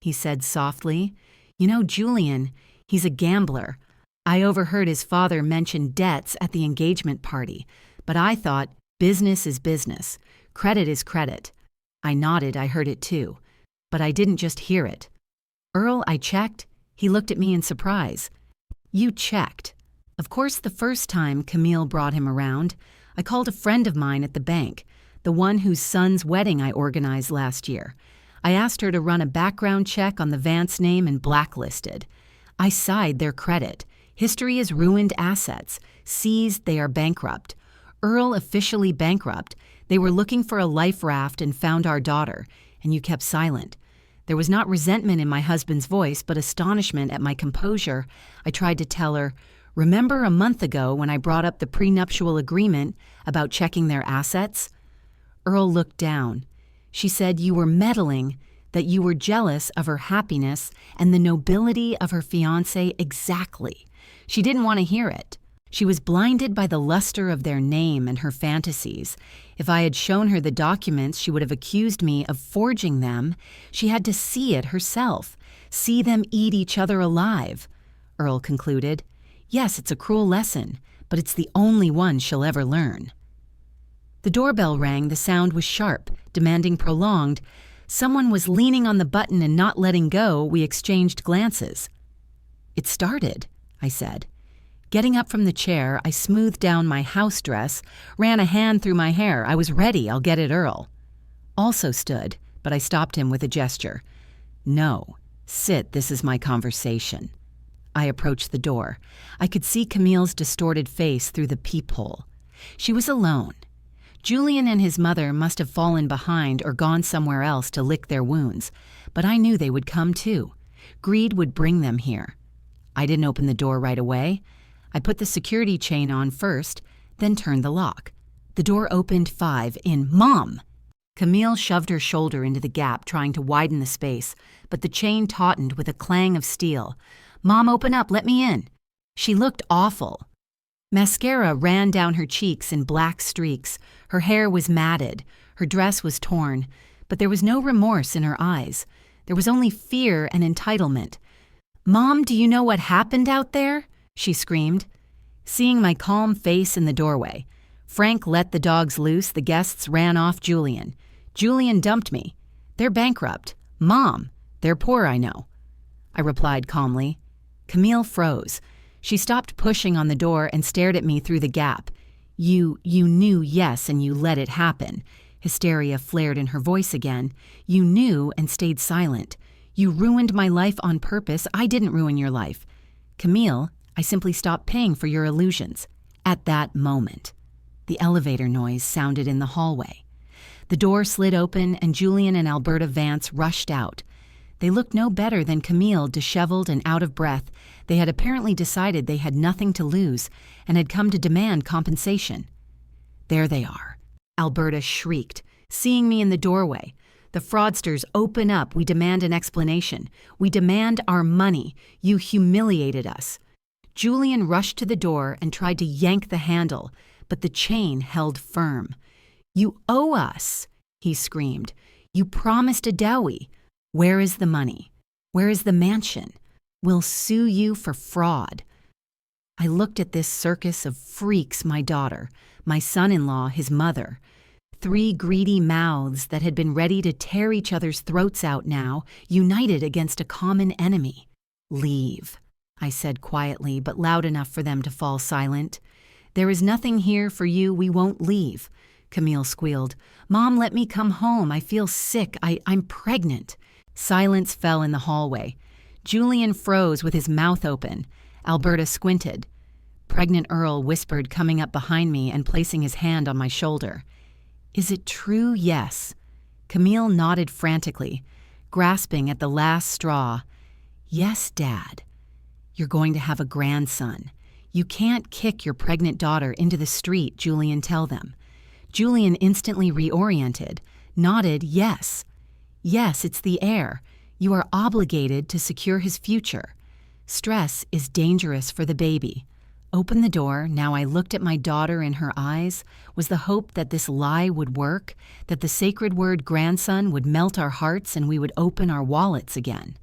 he said softly. "You know Julian, he's a gambler. I overheard his father mention debts at the engagement party, but I thought business is business. Credit is credit." I nodded, I heard it too. But I didn't just hear it. "Earl, I checked." He looked at me in surprise. "You checked?" Of course, the first time Camille brought him around, I called a friend of mine at the bank, the one whose son's wedding I organized last year. I asked her to run a background check on the Vance name and blacklisted. I signed their credit. History is ruined assets. Seized, they are bankrupt. Earl officially bankrupt. They were looking for a life raft and found our daughter, and you kept silent. There was not resentment in my husband's voice, but astonishment at my composure. I tried to tell her, "Remember a month ago when I brought up the prenuptial agreement about checking their assets?" Earl looked down. She said you were meddling, that you were jealous of her happiness and the nobility of her fiancé exactly. She didn't want to hear it. She was blinded by the luster of their name and her fantasies. If I had shown her the documents, she would have accused me of forging them. She had to see it herself, see them eat each other alive. Earl concluded, "Yes, it's a cruel lesson, but it's the only one she'll ever learn." The doorbell rang. The sound was sharp, demanding prolonged. Someone was leaning on the button and not letting go. We exchanged glances. "It started," I said. Getting up from the chair, I smoothed down my house dress, ran a hand through my hair. I was ready. "I'll get it, Earl." Also stood, but I stopped him with a gesture. "No, sit. This is my conversation." I approached the door. I could see Camille's distorted face through the peephole. She was alone. Julian and his mother must have fallen behind or gone somewhere else to lick their wounds, but I knew they would come too. Greed would bring them here. I didn't open the door right away. I put the security chain on first, then turned the lock. The door opened 5 in. "Mom!" Camille shoved her shoulder into the gap, trying to widen the space, but the chain tautened with a clang of steel. "Mom, open up, let me in." She looked awful. Mascara ran down her cheeks in black streaks. Her hair was matted. Her dress was torn. But there was no remorse in her eyes. There was only fear and entitlement. "Mom, do you know what happened out there?" she screamed. Seeing my calm face in the doorway, Frank let the dogs loose. The guests ran off Julian. "Julian dumped me. They're bankrupt. Mom, they're poor, I know." I replied calmly. Camille froze. She stopped pushing on the door and stared at me through the gap. You knew, yes, and you let it happen. Hysteria flared in her voice again. "You knew and stayed silent. You ruined my life on purpose. I didn't ruin your life. Camille, I simply stopped paying for your illusions." At that moment, the elevator noise sounded in the hallway. The door slid open and Julian and Alberta Vance rushed out. They looked no better than Camille, disheveled and out of breath. They had apparently decided they had nothing to lose and had come to demand compensation. "There they are," Alberta shrieked, seeing me in the doorway. "The fraudsters, open up. We demand an explanation. We demand our money. You humiliated us." Julian rushed to the door and tried to yank the handle, but the chain held firm. "You owe us," he screamed. "You promised a dowry. Where is the money? Where is the mansion? We'll sue you for fraud." I looked at this circus of freaks, my daughter, my son-in-law, his mother. 3 greedy mouths that had been ready to tear each other's throats out now, united against a common enemy. "Leave," I said quietly, but loud enough for them to fall silent. "There is nothing here for you. We won't leave." Camille squealed. "Mom, let me come home. I feel sick. I'm pregnant." Silence fell in the hallway. Julian froze with his mouth open. Alberta squinted. Pregnant Earl whispered, coming up behind me and placing his hand on my shoulder. "Is it true? Yes." Camille nodded frantically, grasping at the last straw. "Yes, Dad. You're going to have a grandson. You can't kick your pregnant daughter into the street, Julian, tell them." Julian instantly reoriented, nodded yes. "Yes, it's the heir. You are obligated to secure his future. Stress is dangerous for the baby." Open the door. Now I looked at my daughter in her eyes. Was the hope that this lie would work, that the sacred word grandson would melt our hearts and we would open our wallets again?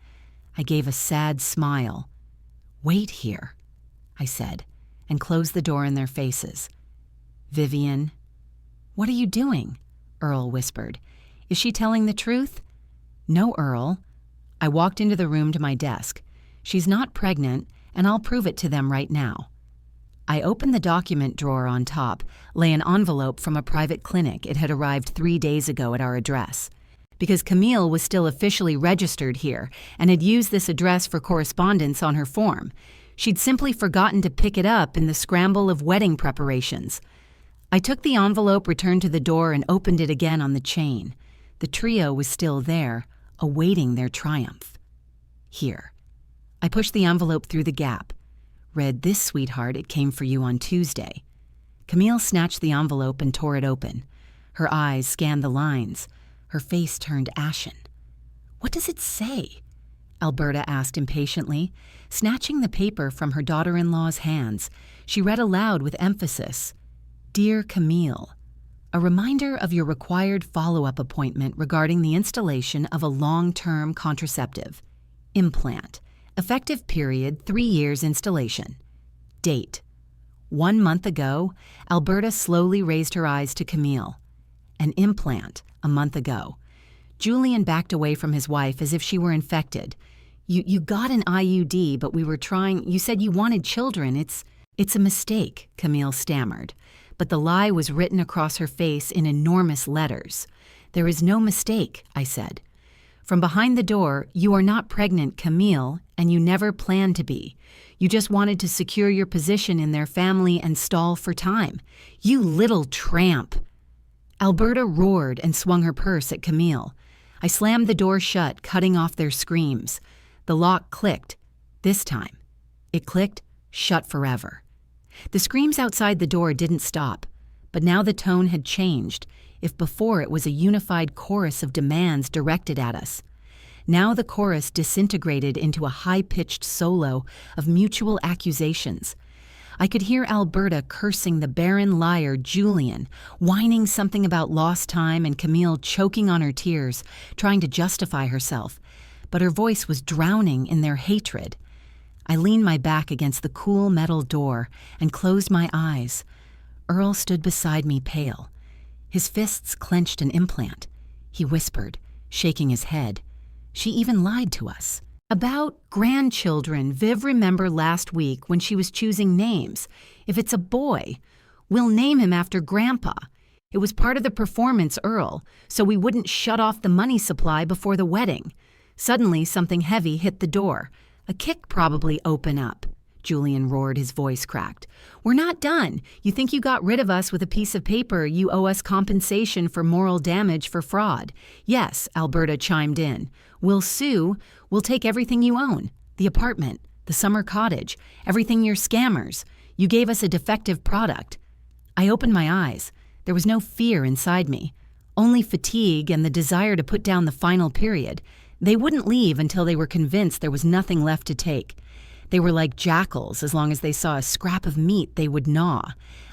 I gave a sad smile. "Wait here," I said, and closed the door in their faces. "Vivian." "What are you doing?" Earl whispered. "Is she telling the truth?" "No, Earl." I walked into the room to my desk. "She's not pregnant, and I'll prove it to them right now." I opened the document drawer on top, lay an envelope from a private clinic. It had arrived 3 days ago at our address. Because Camille was still officially registered here and had used this address for correspondence on her form. She'd simply forgotten to pick it up in the scramble of wedding preparations. I took the envelope, returned to the door, and opened it again on the chain. The trio was still there, awaiting their triumph. "Here." I pushed the envelope through the gap. Read, "This, sweetheart, it came for you on Tuesday." Camille snatched the envelope and tore it open. Her eyes scanned the lines. Her face turned ashen. "What does it say?" Alberta asked impatiently. Snatching the paper from her daughter-in-law's hands, she read aloud with emphasis. "Dear Camille, a reminder of your required follow-up appointment regarding the installation of a long-term contraceptive. Implant. Effective period, 3 years installation. Date. 1 month ago." Alberta slowly raised her eyes to Camille. "An implant, a month ago." Julian backed away from his wife as if she were infected. You got an IUD, but we were trying. You said you wanted children. It's a mistake," Camille stammered. But the lie was written across her face in enormous letters. "There is no mistake," I said. From behind the door, "You are not pregnant, Camille, and you never planned to be. You just wanted to secure your position in their family and stall for time. You little tramp." Alberta roared and swung her purse at Camille. I slammed the door shut, cutting off their screams. The lock clicked. This time, it clicked, shut forever. The screams outside the door didn't stop, but now the tone had changed. If before it was a unified chorus of demands directed at us, now the chorus disintegrated into a high-pitched solo of mutual accusations. I could hear Alberta cursing the barren liar Julian, whining something about lost time, and Camille choking on her tears, trying to justify herself. But her voice was drowning in their hatred. I leaned my back against the cool metal door and closed my eyes. Earl stood beside me, pale. His fists clenched an implant. He whispered, shaking his head. "She even lied to us. About grandchildren. Viv, remember last week when she was choosing names. If it's a boy, we'll name him after Grandpa. It was part of the performance, Earl, so we wouldn't shut off the money supply before the wedding. Suddenly, something heavy hit the door. A kick probably open up. Julian roared, his voice cracked. We're not done. You think you got rid of us with a piece of paper? You owe us compensation for moral damage for fraud. Yes, Alberta chimed in. We'll sue. We'll take everything you own. The apartment, the summer cottage, everything you're scammers. You gave us a defective product. I opened my eyes. There was no fear inside me, only fatigue and the desire to put down the final period. They wouldn't leave until they were convinced there was nothing left to take. They were like jackals. As long as they saw a scrap of meat, they would gnaw.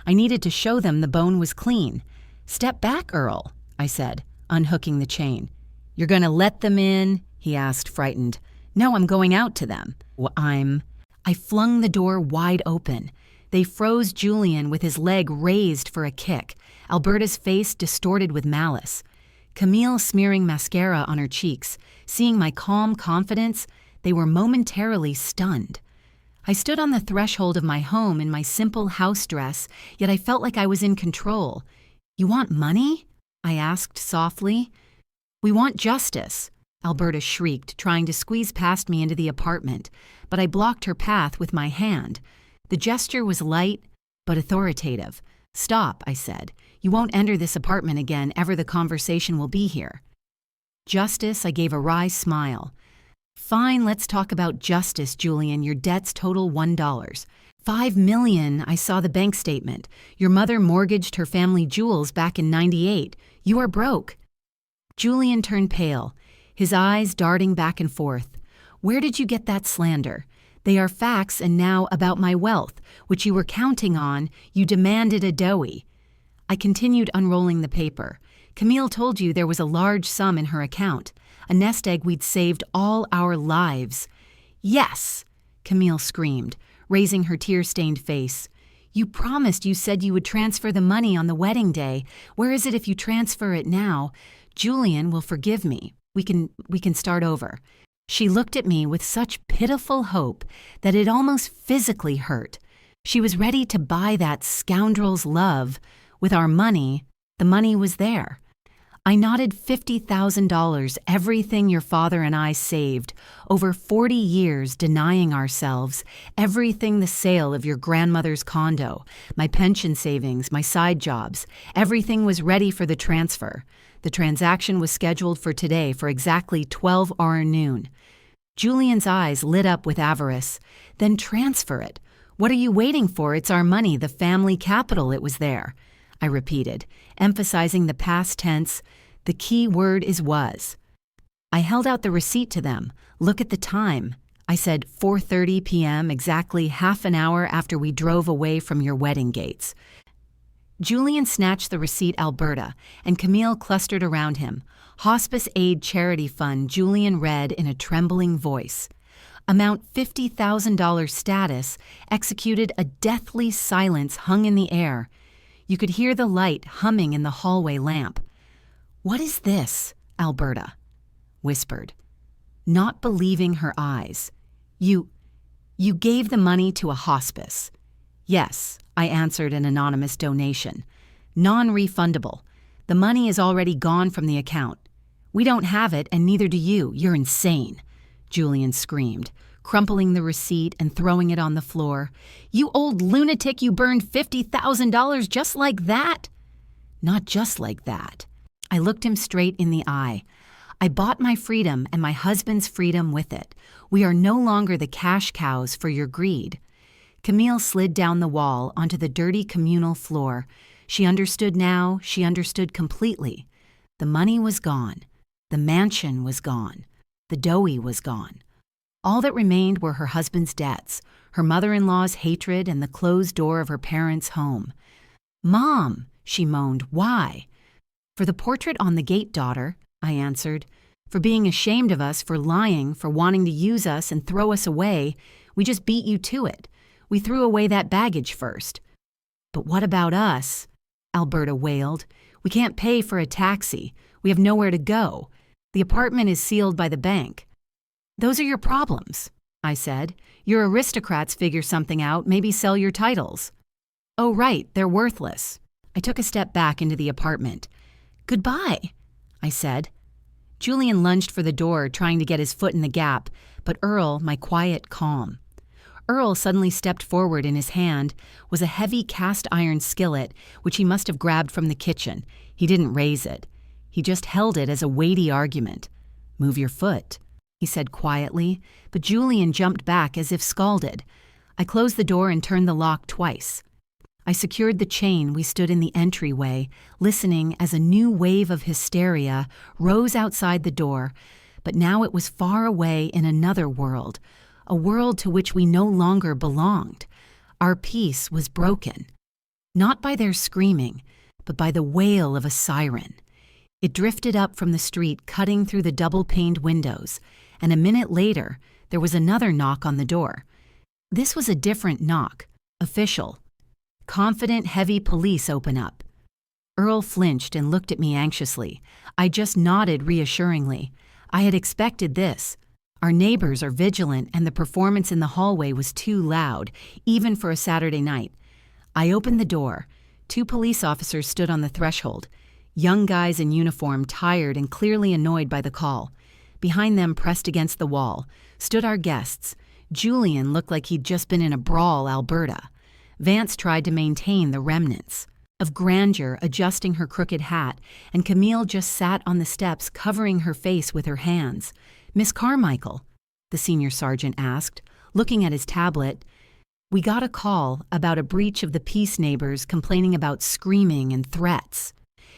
I needed to show them the bone was clean. Step back, Earl, I said, unhooking the chain. You're going to let them in? He asked, frightened. No, I'm going out to them. I flung the door wide open. They froze Julian with his leg raised for a kick, Alberta's face distorted with malice. Camille smearing mascara on her cheeks. Seeing my calm confidence, they were momentarily stunned. I stood on the threshold of my home in my simple house dress, yet I felt like I was in control. You want money? I asked softly. We want justice, Alberta shrieked, trying to squeeze past me into the apartment, but I blocked her path with my hand. The gesture was light, but authoritative. Stop, I said. You won't enter this apartment again, ever the conversation will be here. Justice, I gave a wry smile. Fine, let's talk about justice, Julian. Your debts total $1. $5 million, I saw the bank statement. Your mother mortgaged her family jewels back in '98. You are broke. Julian turned pale, his eyes darting back and forth. Where did you get that slander? They are facts, and now about my wealth, which you were counting on, you demanded a doughy. I continued unrolling the paper. Camille told you there was a large sum in her account, a nest egg we'd saved all our lives. Yes, Camille screamed, raising her tear-stained face. You promised. You said you would transfer the money on the wedding day. Where is it if you transfer it now? Julian will forgive me. We can start over. She looked at me with such pitiful hope that it almost physically hurt. She was ready to buy that scoundrel's love. With our money, the money was there. I nodded. $50,000, everything your father and I saved, over 40 years denying ourselves, everything the sale of your grandmother's condo, my pension savings, my side jobs, everything was ready for the transfer. The transaction was scheduled for today for exactly 12 hour noon. Julian's eyes lit up with avarice. Then transfer it. What are you waiting for? It's our money, the family capital. It was there. I repeated, emphasizing the past tense. The key word is was. I held out the receipt to them. Look at the time. I said 4:30 p.m., exactly half an hour after we drove away from your wedding gates. Julian snatched the receipt, Alberta, and Camille clustered around him. Hospice Aid Charity Fund, Julian read in a trembling voice. Amount $50,000 status, executed. A deathly silence hung in the air. You could hear the light humming in the hallway lamp. What is this? Alberta whispered, not believing her eyes. You gave the money to a hospice. Yes, I answered, an anonymous donation. Non-refundable. The money is already gone from the account. We don't have it, and neither do you. You're insane, Julian screamed, crumpling the receipt and throwing it on the floor. You old lunatic, you burned $50,000 just like that? Not just like that. I looked him straight in the eye. I bought my freedom and my husband's freedom with it. We are no longer the cash cows for your greed. Camille slid down the wall onto the dirty communal floor. She understood now. She understood completely. The money was gone. The mansion was gone. The doughy was gone. All that remained were her husband's debts, her mother-in-law's hatred, and the closed door of her parents' home. Mom, she moaned, why? For the portrait on the gate, daughter, I answered. For being ashamed of us, for lying, for wanting to use us and throw us away. We just beat you to it. We threw away that baggage first. But what about us? Alberta wailed. We can't pay for a taxi. We have nowhere to go. The apartment is sealed by the bank. Those are your problems, I said. Your aristocrats figure something out, maybe sell your titles. Oh, right, they're worthless. I took a step back into the apartment. "Goodbye," I said. Julian lunged for the door, trying to get his foot in the gap, but Earl, my quiet calm. Earl suddenly stepped forward. In his hand was a heavy cast-iron skillet, which he must have grabbed from the kitchen. He didn't raise it. He just held it as a weighty argument. "Move your foot," he said quietly, but Julian jumped back as if scalded. I closed the door and turned the lock twice. I secured the chain. We stood in the entryway, listening as a new wave of hysteria rose outside the door, but now it was far away in another world, a world to which we no longer belonged. Our peace was broken, not by their screaming, but by the wail of a siren. It drifted up from the street, cutting through the double-paned windows, and a minute later, there was another knock on the door. This was a different knock, official. Confident, heavy police open up. Earl flinched and looked at me anxiously. I just nodded reassuringly. I had expected this. Our neighbors are vigilant, and the performance in the hallway was too loud, even for a Saturday night. I opened the door. 2 police officers stood on the threshold. Young guys in uniform, tired and clearly annoyed by the call. Behind them, pressed against the wall, stood our guests. Julian looked like he'd just been in a brawl, Alberta. Vance tried to maintain the remnants of grandeur, adjusting her crooked hat, and Camille just sat on the steps, covering her face with her hands. "Miss Carmichael?" the senior sergeant asked, looking at his tablet. "We got a call about a breach of the peace, neighbors complaining about screaming and threats."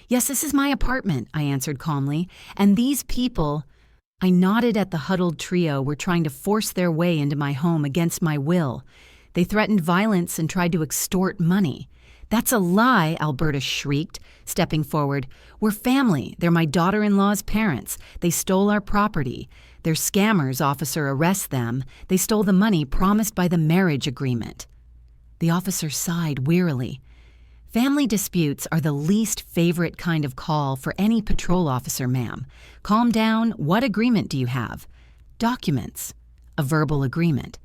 "Yes, this is my apartment," I answered calmly, "and these people—" I nodded at the huddled trio. "Were trying to force their way into my home against my will. They threatened violence and tried to extort money." "That's a lie," Alberta shrieked, stepping forward. "We're family. They're my daughter-in-law's parents. They stole our property. They're scammers. Officer, arrest them. They stole the money promised by the marriage agreement." The officer sighed wearily. "Family disputes are the least favorite kind of call for any patrol officer, ma'am. Calm down. What agreement do you have?" "Documents." "A verbal agreement."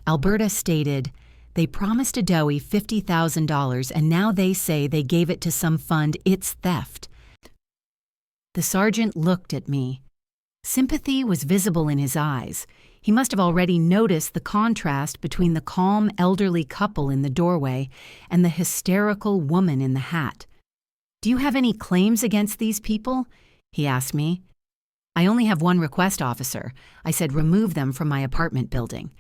Alberta stated, "They promised a doughy $50,000 and now they say they gave it to some fund. It's theft." The sergeant looked at me. Sympathy was visible in his eyes. He must have already noticed the contrast between the calm elderly couple in the doorway and the hysterical woman in the hat. "Do you have any claims against these people?" he asked me. "I only have one request, officer." I said, "Remove them from my apartment building.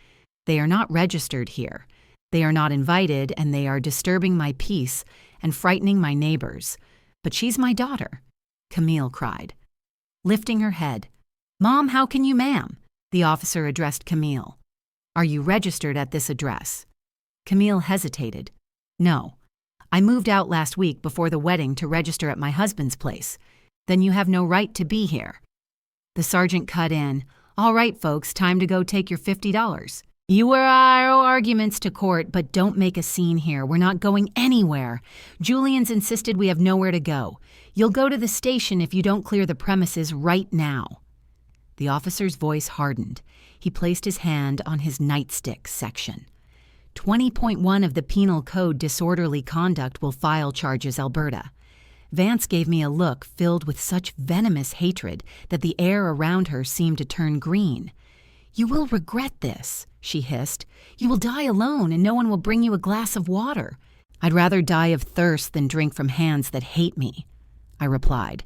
They are not registered here. They are not invited, and they are disturbing my peace and frightening my neighbors. But she's my daughter," Camille cried, lifting her head. "Mom, how can you, ma'am?" The officer addressed Camille. "Are you registered at this address?" Camille hesitated. "No. I moved out last week before the wedding to register at my husband's place." "Then you have no right to be here." The sergeant cut in. "All right, folks, time to go take your $50. You are our arguments to court, but don't make a scene here. We're not going anywhere. Julian's insisted we have nowhere to go. You'll go to the station if you don't clear the premises right now." The officer's voice hardened. He placed his hand on his nightstick section. 20.1 of the Penal Code, disorderly conduct, will file charges, Alberta. Vance gave me a look filled with such venomous hatred that the air around her seemed to turn green. "You will regret this," she hissed. "You will die alone and no one will bring you a glass of water." "I'd rather die of thirst than drink from hands that hate me," I replied.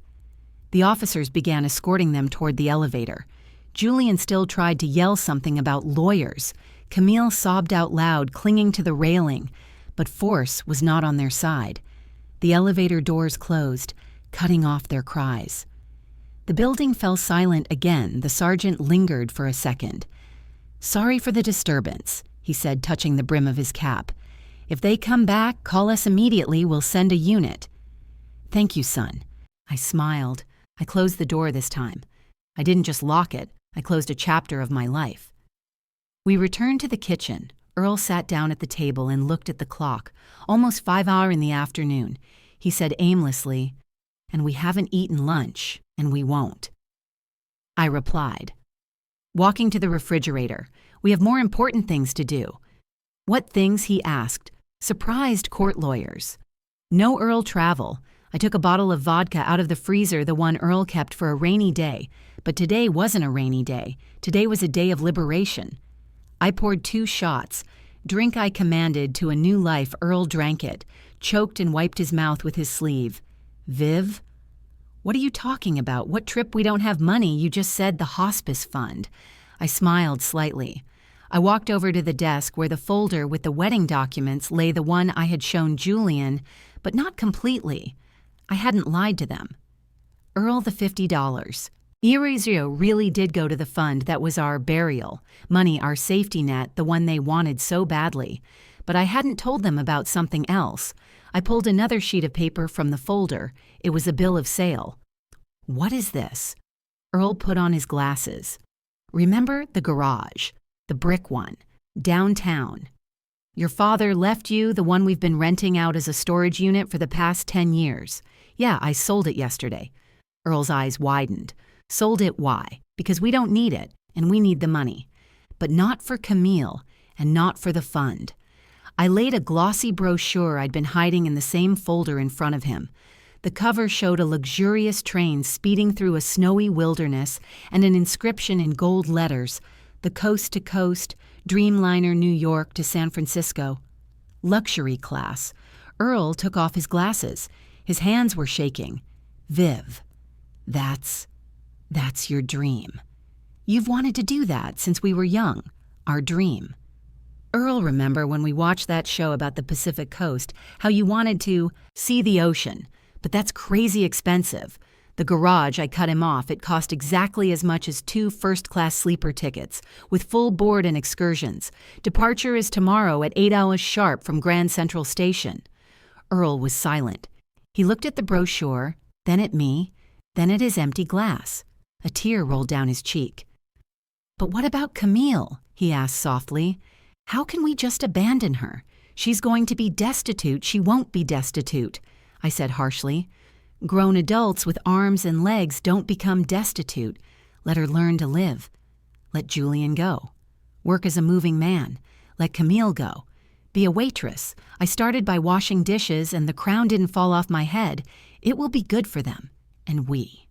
The officers began escorting them toward the elevator. Julian still tried to yell something about lawyers. Camille sobbed out loud, clinging to the railing, but force was not on their side. The elevator doors closed, cutting off their cries. The building fell silent again. The sergeant lingered for a second. "Sorry for the disturbance," he said, touching the brim of his cap. "If they come back, call us immediately. We'll send a unit." "Thank you, son." I smiled. I closed the door this time. I didn't just lock it. I closed a chapter of my life. We returned to the kitchen. Earl sat down at the table and looked at the clock. Almost 5 hours in the afternoon. He said aimlessly, "And we haven't eaten lunch, and we won't." I replied, walking to the refrigerator. "We have more important things to do." "What things?" he asked. Surprised court lawyers. No Earl travel. I took a bottle of vodka out of the freezer, the one Earl kept for a rainy day. But today wasn't a rainy day. Today was a day of liberation. I poured 2 shots. Drink I commanded to a new life. Earl drank it, choked and wiped his mouth with his sleeve. Viv? What are you talking about? What trip? We don't have money. You just said the hospice fund. I smiled slightly. I walked over to the desk where the folder with the wedding documents lay, the one I had shown Julian, but not completely. I hadn't lied to them. Earl, the $50. Erizio really did go to the fund that was our burial, money, our safety net, the one they wanted so badly. But I hadn't told them about something else. I pulled another sheet of paper from the folder. It was a bill of sale. What is this? Earl put on his glasses. Remember the garage, the brick one, downtown. Your father left you, the one we've been renting out as a storage unit for the past 10 years. Yeah, I sold it yesterday. Earl's eyes widened. Sold it, why? Because we don't need it, and we need the money. But not for Camille, and not for the fund. I laid a glossy brochure I'd been hiding in the same folder in front of him. The cover showed a luxurious train speeding through a snowy wilderness and an inscription in gold letters, the coast to coast, Dreamliner New York to San Francisco. Luxury class. Earl took off his glasses. His hands were shaking. Viv, that's your dream. You've wanted to do that since we were young. Our dream. Earl, remember when we watched that show about the Pacific coast, how you wanted to see the ocean. But that's crazy expensive. The garage, I cut him off. It cost exactly as much as 2 first-class sleeper tickets, with full board and excursions. Departure is tomorrow at 8 hours sharp from Grand Central Station. Earl was silent. He looked at the brochure, then at me, then at his empty glass. A tear rolled down his cheek. But what about Camille? He asked softly. How can we just abandon her? She's going to be destitute. She won't be destitute, I said harshly. Grown adults with arms and legs don't become destitute. Let her learn to live. Let Julian go. Work as a moving man. Let Camille go. Be a waitress. I started by washing dishes and the crown didn't fall off my head. It will be good for them. And we.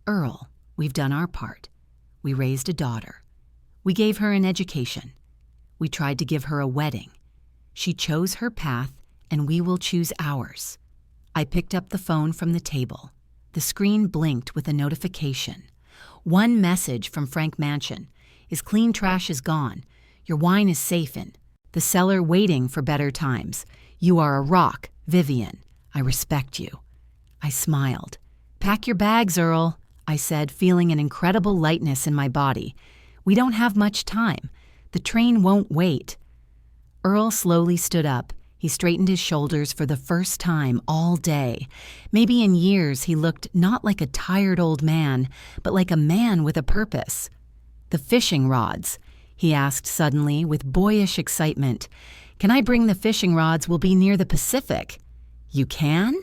Earl, we've done our part. We raised a daughter. We gave her an education. We tried to give her a wedding. She chose her path, and we will choose ours. I picked up the phone from the table. The screen blinked with a notification. One message from Frank Mansion. His clean trash is gone. Your wine is safe in. The cellar waiting for better times. You are a rock, Vivian. I respect you. I smiled. Pack your bags, Earl, I said, feeling an incredible lightness in my body. We don't have much time. The train won't wait. Earl slowly stood up. He straightened his shoulders for the first time all day. Maybe in years he looked not like a tired old man, but like a man with a purpose. The fishing rods, he asked suddenly with boyish excitement. Can I bring the fishing rods? We'll be near the Pacific. You can?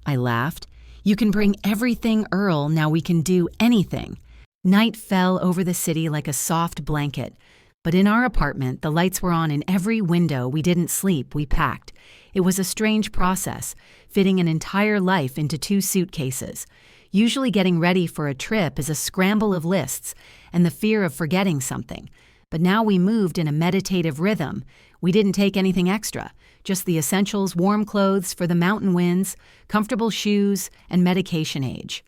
I laughed. You can bring everything, Earl. Now we can do anything. Night fell over the city like a soft blanket. But in our apartment, the lights were on in every window. We didn't sleep, we packed. It was a strange process, fitting an entire life into 2 suitcases. Usually getting ready for a trip is a scramble of lists and the fear of forgetting something. But now we moved in a meditative rhythm. We didn't take anything extra, just the essentials, warm clothes for the mountain winds, comfortable shoes, and medication age.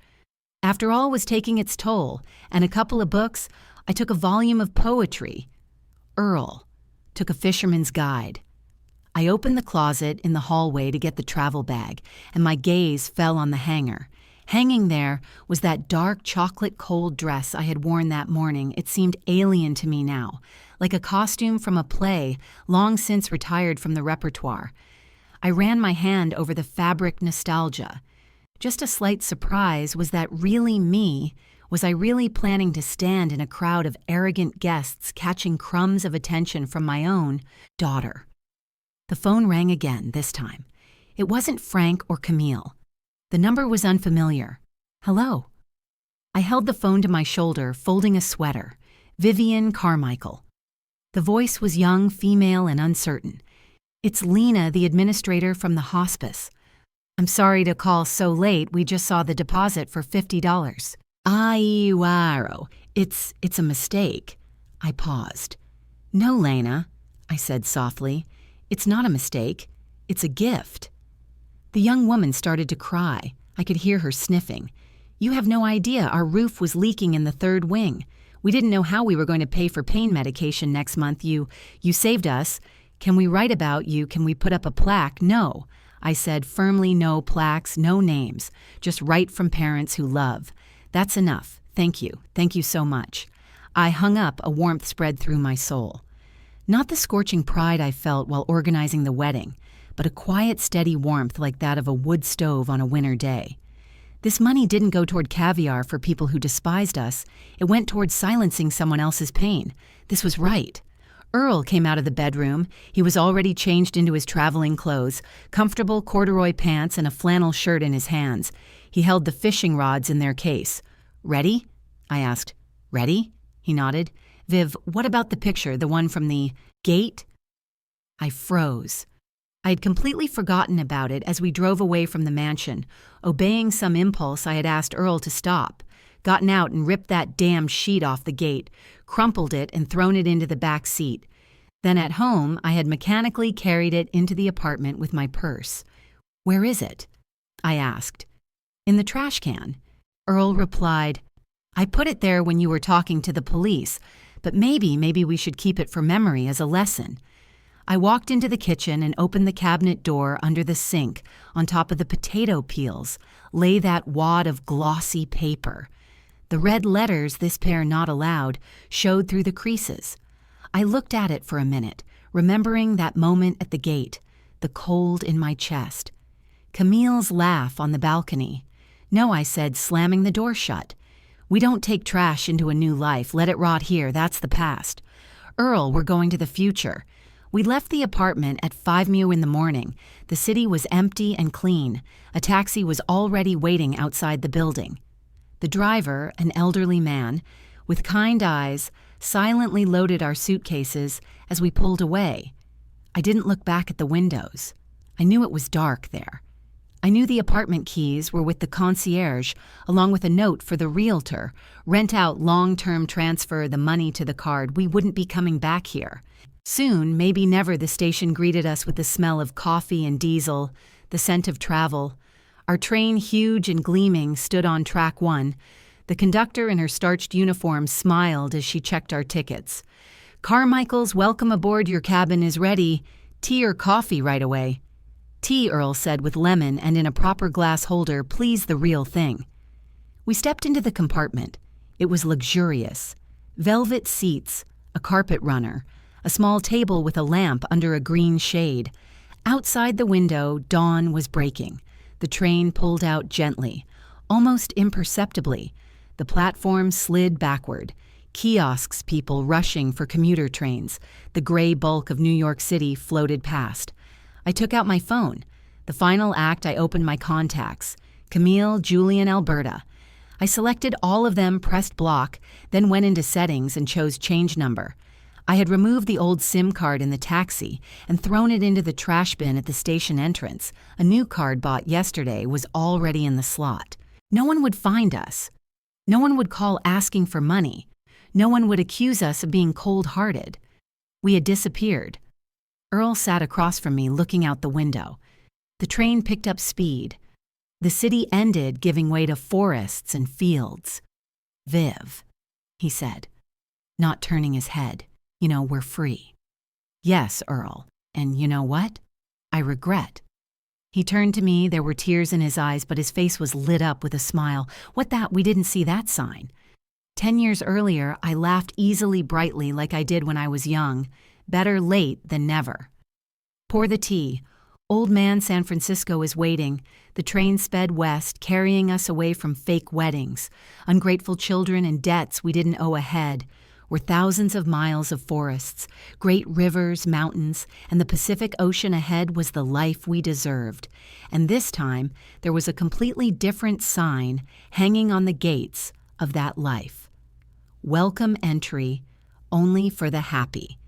After all was taking its toll, and a couple of books, I took a volume of poetry. Earl took a fisherman's guide. I opened the closet in the hallway to get the travel bag, and my gaze fell on the hanger. Hanging there was that dark chocolate-cold dress I had worn that morning. It seemed alien to me now, like a costume from a play long since retired from the repertoire. I ran my hand over the fabric nostalgia. Just a slight surprise, was that really me? Was I really planning to stand in a crowd of arrogant guests catching crumbs of attention from my own daughter? The phone rang again this time. It wasn't Frank or Camille. The number was unfamiliar. Hello. I held the phone to my shoulder, folding a sweater. Vivian Carmichael. The voice was young, female, and uncertain. It's Lena, the administrator from the hospice. I'm sorry to call so late. We just saw the deposit for $50. Ay, waro. It's a mistake. I paused. No, Lena, I said softly. It's not a mistake. It's a gift. The young woman started to cry. I could hear her sniffing. You have no idea. Our roof was leaking in the third wing. We didn't know how we were going to pay for pain medication next month. You saved us. Can we write about you? Can we put up a plaque? No. I said firmly, no plaques, no names. Just write from parents who love. That's enough. Thank you. Thank you so much. I hung up, a warmth spread through my soul. Not the scorching pride I felt while organizing the wedding, but a quiet, steady warmth like that of a wood stove on a winter day. This money didn't go toward caviar for people who despised us. It went toward silencing someone else's pain. This was right. Earl came out of the bedroom. He was already changed into his traveling clothes, comfortable corduroy pants and a flannel shirt in his hands. He held the fishing rods in their case. Ready? I asked. Ready? He nodded. Viv, what about the picture, the one from the gate? I froze. I had completely forgotten about it as we drove away from the mansion, obeying some impulse I had asked Earl to stop, gotten out and ripped that damn sheet off the gate, crumpled it and thrown it into the back seat. Then at home, I had mechanically carried it into the apartment with my purse. Where is it? I asked. In the trash can. Earl replied, I put it there when you were talking to the police, but maybe we should keep it for memory as a lesson. I walked into the kitchen and opened the cabinet door under the sink. On top of the potato peels lay that wad of glossy paper. The red letters, "This pair not allowed," showed through the creases. I looked at it for a minute, remembering that moment at the gate, the cold in my chest. Camille's laugh on the balcony. No, I said, slamming the door shut. We don't take trash into a new life. Let it rot here. That's the past. Earl, we're going to the future. We left the apartment at 5 mu in the morning. The city was empty and clean. A taxi was already waiting outside the building. The driver, an elderly man, with kind eyes, silently loaded our suitcases as we pulled away. I didn't look back at the windows. I knew it was dark there. I knew the apartment keys were with the concierge, along with a note for the realtor. Rent out, long-term transfer the money to the card. We wouldn't be coming back here. Soon, maybe never, the station greeted us with the smell of coffee and diesel, the scent of travel. Our train, huge and gleaming, stood on track 1. The conductor in her starched uniform smiled as she checked our tickets. Carmichael's, welcome aboard, your cabin is ready. Tea or coffee right away. Tea, Earl said, with lemon and in a proper glass holder, please, the real thing. We stepped into the compartment. It was luxurious. Velvet seats, a carpet runner, a small table with a lamp under a green shade. Outside the window, dawn was breaking. The train pulled out gently, almost imperceptibly. The platform slid backward. Kiosks, people rushing for commuter trains. The gray bulk of New York City floated past. I took out my phone. The final act, I opened my contacts. Camille, Julian, Alberta. I selected all of them, pressed block, then went into settings and chose change number. I had removed the old SIM card in the taxi and thrown it into the trash bin at the station entrance. A new card bought yesterday was already in the slot. No one would find us. No one would call asking for money. No one would accuse us of being cold-hearted. We had disappeared. Earl sat across from me, looking out the window. The train picked up speed. The city ended, giving way to forests and fields. Viv, he said, not turning his head. You know, we're free. Yes, Earl. And you know what? I regret. He turned to me. There were tears in his eyes, but his face was lit up with a smile. What that? We didn't see that sign. 10 years earlier, I laughed easily, brightly, like I did when I was young. Better late than never. Pour the tea. Old man San Francisco is waiting. The train sped west, carrying us away from fake weddings, ungrateful children and debts we didn't owe ahead. Were thousands of miles of forests, great rivers, mountains, and the Pacific Ocean ahead was the life we deserved. And this time, there was a completely different sign hanging on the gates of that life. Welcome entry, only for the happy.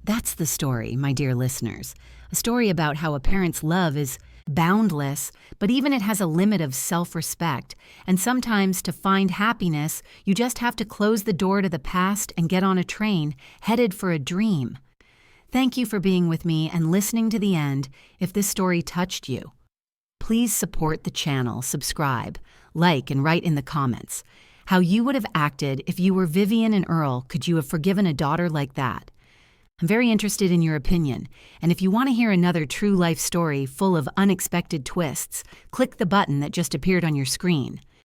That's the story, my dear listeners. A story about how a parent's love is boundless, but even it has a limit of self-respect, and sometimes to find happiness, you just have to close the door to the past and get on a train headed for a dream. Thank you for being with me and listening to the end. If this story touched you, please support the channel, subscribe, like, and write in the comments how you would have acted if you were Vivian and Earl. Could you have forgiven a daughter like that? I'm very interested in your opinion, and if you want to hear another true life story full of unexpected twists, click the button that just appeared on your screen.